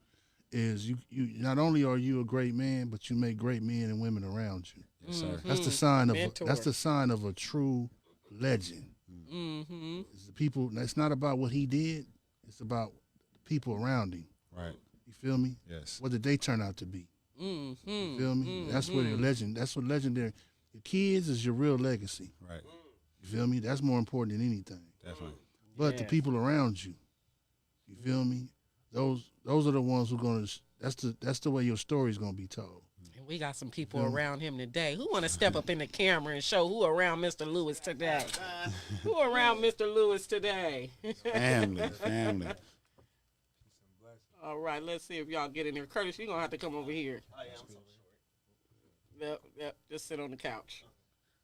is you not only are you a great man, but you make great men and women around you. Yes, sir. That's the sign of Mentor. that's the sign of a true legend. Mm-hmm. It's the people. It's not about what he did. It's about the people around him. Right. You feel me? Yes. What did they turn out to be? Mm-hmm. You feel me? That's what your legend. That's what legendary. Your kids is your real legacy. Right. You feel me? That's more important than anything. Definitely. But the Yeah. people around you. You feel me? Those are the ones who gonna. That's the way your story's gonna be told. And we got some people around him today. Who want to step up in the camera and show who around Mr. Lewis today? Who around Mr. Lewis today? Family. All right, let's see if y'all get in there. Curtis, you're going to have to come over here. Yep, just sit on the couch.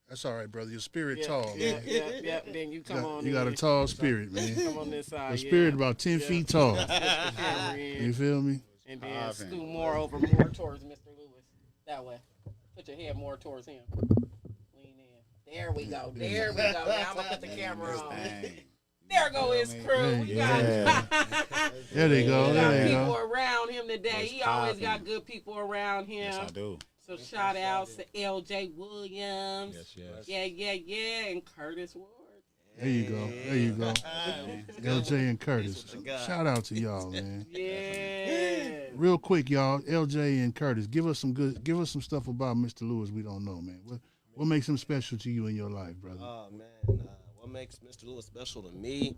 That's all right, brother. Your spirit Yep, tall, yep, man. yep. Then you come on You got a in. tall spirit, man. Come on this side. Your spirit about 10 feet tall. Put the camera in, You feel me? and then scoot more towards Mr. Lewis. That way. Put your head more towards him. Lean in. There we go. There we go. Now I'm going to put the camera on. There go his crew. We got, There they go. we got There they people go. around him today. He always got good people around him. Yes, I do. So shout outs to LJ Williams. Yes. Yeah. And Curtis Ward. There you go. There you go. LJ and Curtis. Shout out to y'all, man. Yeah. Real quick, y'all. LJ and Curtis, give us some stuff about Mr. Lewis we don't know, man. What makes him special to you in your life, brother? Oh man, what makes Mr. Lewis special to me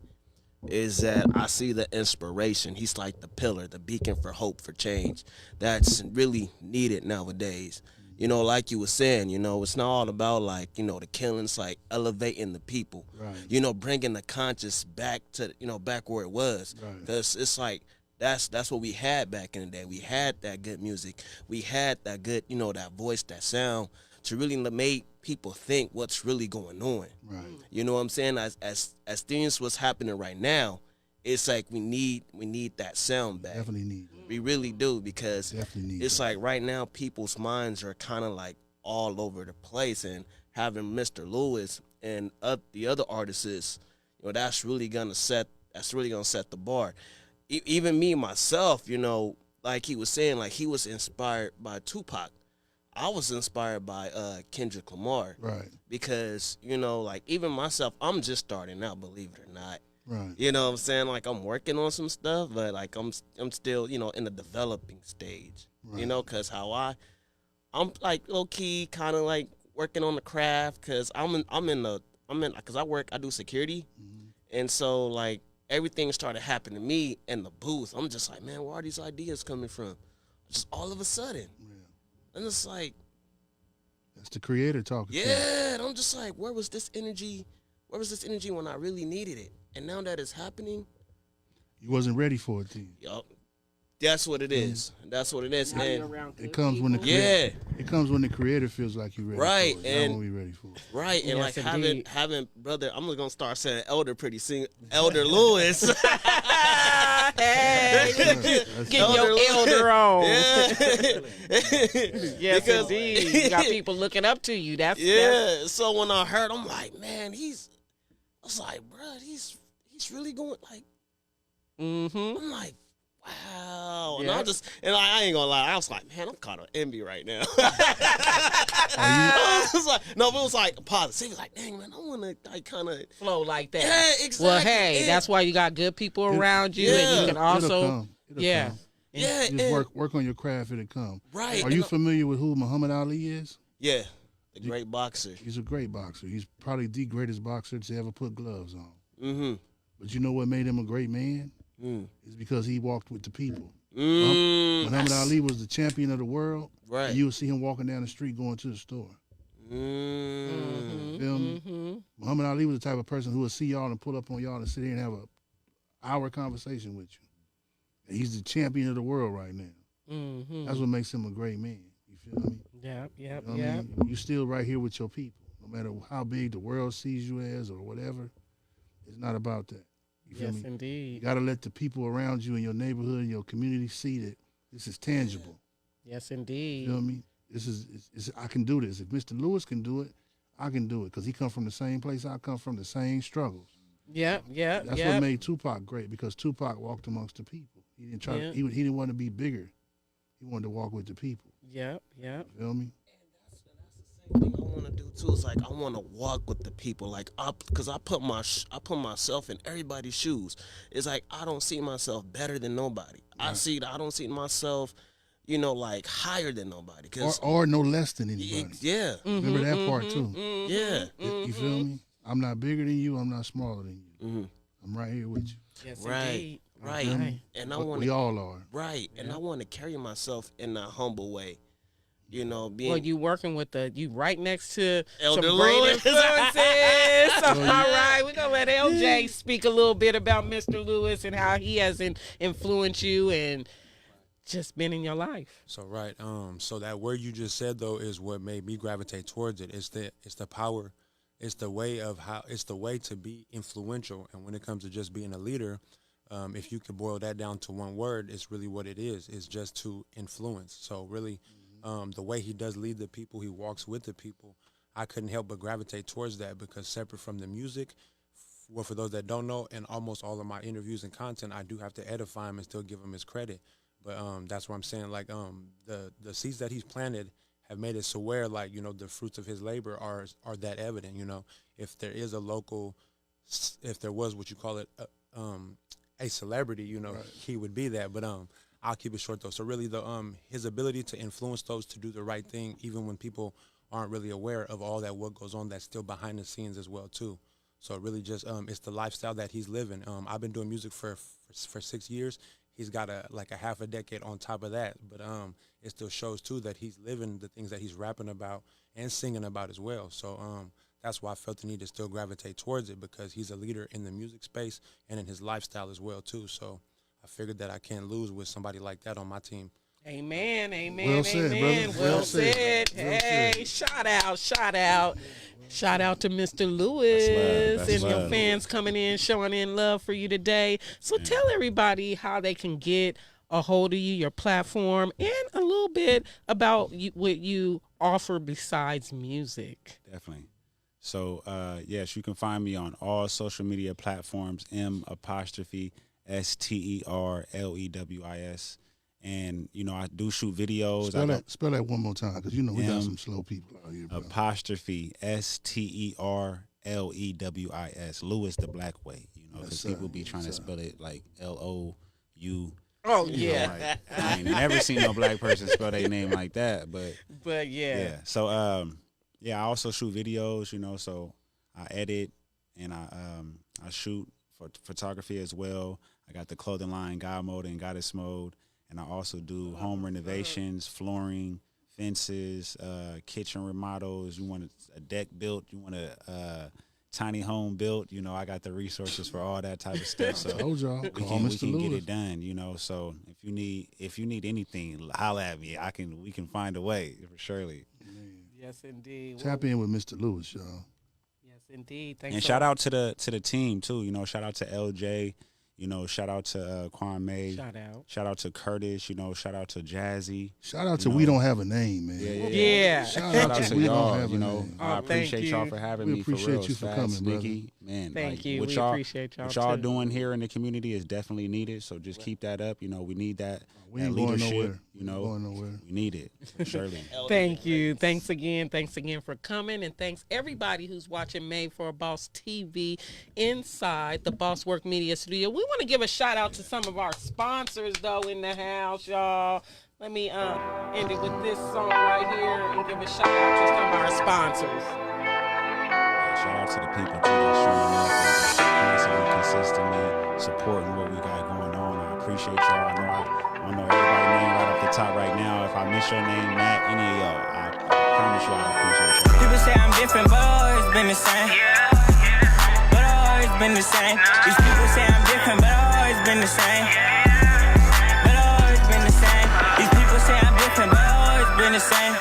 is that I see the inspiration. He's like the pillar, the beacon for hope, for change. That's really needed nowadays. You know, like you were saying, it's not all about the killings, like elevating the people. Right. Bringing the conscious back to, back where it was. Right. Because it's like, that's what we had back in the day. We had that good music. We had that good, that voice, that sound to really make people think what's really going on. Right. You know what I'm saying? As things what's happening right now, it's like we need that sound back. Definitely need it. We really do, because Definitely need it's it. like right now people's minds are kind of like all over the place, and having Mr. Lewis and the other artists, that's really gonna set the bar. even me myself, you know, like he was saying, like he was inspired by Tupac. I was inspired by Kendrick Lamar. Right. Because, you know, like even myself, I'm just starting out, believe it or not. Right. You know what I'm saying? Like I'm working on some stuff, but like I'm still, you know, in the developing stage. Right. You know, cuz I'm like low key kind of like working on the craft cuz I do security. Mm-hmm. And so like everything started happening to me in the booth. I'm just like, man, where are these ideas coming from? Just all of a sudden. Yeah. And it's like, that's the creator talking. Yeah, and I'm just like, where was this energy? Where was this energy when I really needed it? And now that it's happening, you wasn't ready for it then. Yup. That's what it is. That's what it is. Now And you're around good It comes when the people. creator, it comes when the creator feels like you're ready Right, for it. and- Not when we ready for it. right, and Yes, like indeed. having brother, I'm gonna start saying elder pretty soon. Elder Lewis. Hey, That's get your elder on. Yeah. Yes, Because- indeed. You got people looking up to you. That's Yeah. So when I heard, I'm like, man, I was like, bro, he's really going like. Mm-hmm. I'm like, wow. And Yeah. I ain't gonna lie, I was like, man, I'm kind of envy right now. Are I was like, no, but it was like positive. He was like, dang, man, I want to like kind of Flow like that. Yeah, exactly. Well, hey, Yeah. that's why you got good people around you, and Yeah. you can also, It'll come. yeah. Come. Yeah, Just and- work on your craft, it'll come. Right. Are and you I- familiar with who Muhammad Ali is? Yeah, the great boxer. He's a great boxer. He's probably the greatest boxer to ever put gloves on. Mm-hmm. But you know what made him a great man? Mm. It's because he walked with the people. Mm. Muhammad Ali was the champion of the world. Right. And you would see him walking down the street going to the store. Mm. Feel me? Mm-hmm. Muhammad Ali was the type of person who would see y'all and pull up on y'all and sit here and have a hour conversation with you. And he's the champion of the world right now. Mm-hmm. That's what makes him a great man. You feel me? Yep, yep, You know what I yep. mean? You still right here with your people. No matter how big the world sees you as or whatever, it's not about that. You feel Yes, me? indeed. You got to let the people around you in your neighborhood and your community see that this is tangible. Yes, You indeed. feel me? This is I can do this. If Mr. Lewis can do it, I can do it because he come from the same place I come from, the same struggles. Yep, yep, That's yep. what made Tupac great because Tupac walked amongst the people. He didn't try. Yeah. He didn't want to be bigger. He wanted to walk with the people. Yep, yep. You feel me? That's the same thing I want to do too. Is like I want to walk with the people, like because I put myself in everybody's shoes. It's like I don't see myself better than nobody. I don't see myself, you know, like higher than nobody. Or no less than anybody. Yeah, Remember that part too. yeah. You feel me? I'm not bigger than you. I'm not smaller than you. Mm-hmm. I'm right here with you. Yes, Right, indeed. right. Right. And I But want we all are. right, and I want to carry myself in that humble way. You know, being Well, you working with you right next to Elder some great Lewis. influences. All right, we're gonna let LJ speak a little bit about Mr. Lewis and how he has influenced you and just been in your life. So right, so that word you just said though is what made me gravitate towards it. It's the power, it's the way to be influential. And when it comes to just being a leader, if you could boil that down to one word, it's really what it is. It's just to influence. So really, the way he does lead the people, he walks with the people. I couldn't help but gravitate towards that because separate from the music, well, for those that don't know, in almost all of my interviews and content, I do have to edify him and still give him his credit. But that's what I'm saying. Like the seeds that he's planted have made it so where like the fruits of his labor are that evident. If there is a local, if there was what you call it a celebrity, Right. he would be that. But I'll keep it short though. So really his ability to influence those to do the right thing, even when people aren't really aware of all that what goes on that's still behind the scenes as well too. So it really just it's the lifestyle that he's living. I've been doing music for 6 years. He's got a half a decade on top of that, but it still shows too that he's living the things that he's rapping about and singing about as well. So that's why I felt the need to still gravitate towards it because he's a leader in the music space and in his lifestyle as well too. So I figured that I can't lose with somebody like that on my team. Amen, amen, Well said, amen. brother. Well Well said. said. Well Hey, said. shout out. Shout out to Mr. Lewis That's and your love. fans coming in, showing in love for you today. So tell everybody how they can get a hold of you, your platform, and a little bit about what you offer besides music. Definitely. So, yes, you can find me on all social media platforms, MadeforabossTV. STERLEWIS. And, you know, I do shoot videos. Spell that one more time, because, you know, we got some slow people out here, bro. Apostrophe STERLEWIS. Lewis the Black Way, you know, because people be trying to spell it like LOU. Oh, yeah. know, like, I ain't never seen no black person spell their name like that, but yeah. So, I also shoot videos, you know, so I edit and I shoot for photography as well. I got the clothing line, God Mode and Goddess Mode. And I also do home renovations, flooring, fences, kitchen remodels. You want a deck built, you want a tiny home built. You know, I got the resources for all that type of stuff. So told y'all, we can get it done. You know, so if you need anything, holla at me. We can find a way for surely. Yes, indeed. Tap in with Mr. Lewis, y'all. Yes, indeed. Thanks. And shout out to the team too. You know, shout out to LJ. You know, shout out to Kwame. Shout out to Curtis. You know, shout out to Jazzy. Shout out to We Don't Have a Name, man. Yeah. Shout out to We y'all. Don't Have a Name. I appreciate y'all for having me. We appreciate you for coming, Nikki. Man, thank you. What we y'all, appreciate y'all. What y'all too. doing here in the community is definitely needed. So just keep that up. You know, we need that. We ain't leadership. Going nowhere. You know, going nowhere. We need it. Surely. Thank you. Thanks again for coming, and thanks everybody who's watching Made for a Boss TV inside the Boss Work Media Studio. We want to give a shout out to some of our sponsors though in the house, y'all. Let me end it with this song right here and give a shout out to some of our sponsors. Shout out to the people too that's showing up and consistently supporting what we got going on. I appreciate y'all. I know everybody's name right off the top right now. If I miss your name, Matt, any of y'all, I promise you I appreciate y'all. People say I'm different, but I've always been the same. But I've always been the same. These people say I'm different, but I've always been the same. But I've always been the same. These people say I'm different, but I've always been the same.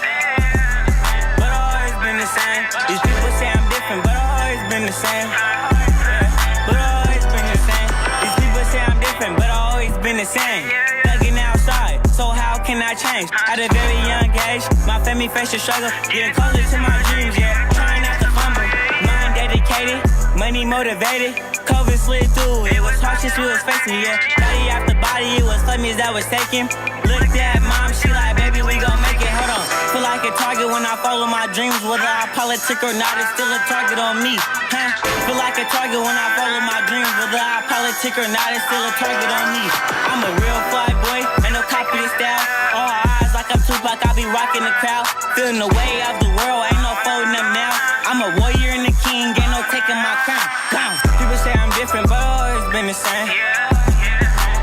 But I've always been the same. These people say I'm different, but I've always been the same. But I've always been the same. These people say I'm different, but I've always been the same. Thugging outside, so how can I change? At a very young age, my family faced a struggle, getting closer to my dreams, yeah. Trying not to fumble, mind dedicated, money motivated. COVID slid through, it was harsh as we was facing, yeah. Body after body, it was flames that was taken. Looked at mom, she like, baby, we gon' make it, hold on. Feel like a target when I follow my dreams, whether I politic or not, it's still a target on me, huh? Feel like a target when I follow my dreams, whether I politic or not, it's still a target on me. I'm a real fly boy, ain't no copy this style. All eyes like I'm Tupac, I be rocking the crowd. Feeling the way of the world, ain't no folding them now. I'm a warrior and a king, ain't no taking my crown. Gone. People say I'm different, but I've always been the same.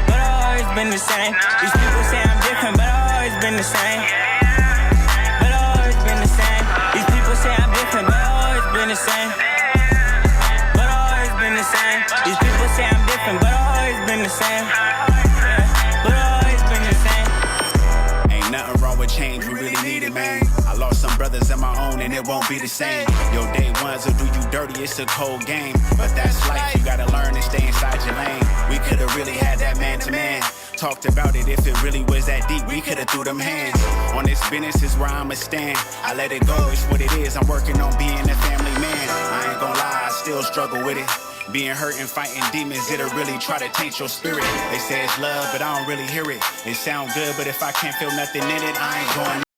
But I've always been the same. These people say I'm different, but I've always been the same. But I've always been the same. These people say I'm different, but I've always been the same. But I've always been the same. These people say I'm different, but I've always been the same. But I've always been the same. Ain't nothing wrong with change, we really need it, man. I lost some brothers of my own and it won't be the same. Your day ones will do you dirty, it's a cold game. But that's life, you gotta learn to stay inside your lane. We could've really had that man to man. Talked about it, if it really was that deep, we could've threw them hands. On this business is where I'ma stand. I let it go, it's what it is, I'm working on being a family man. I ain't gonna lie, I still struggle with it. Being hurt and fighting demons, it'll really try to taint your spirit. They say it's love, but I don't really hear it. It sound good, but if I can't feel nothing in it, I ain't going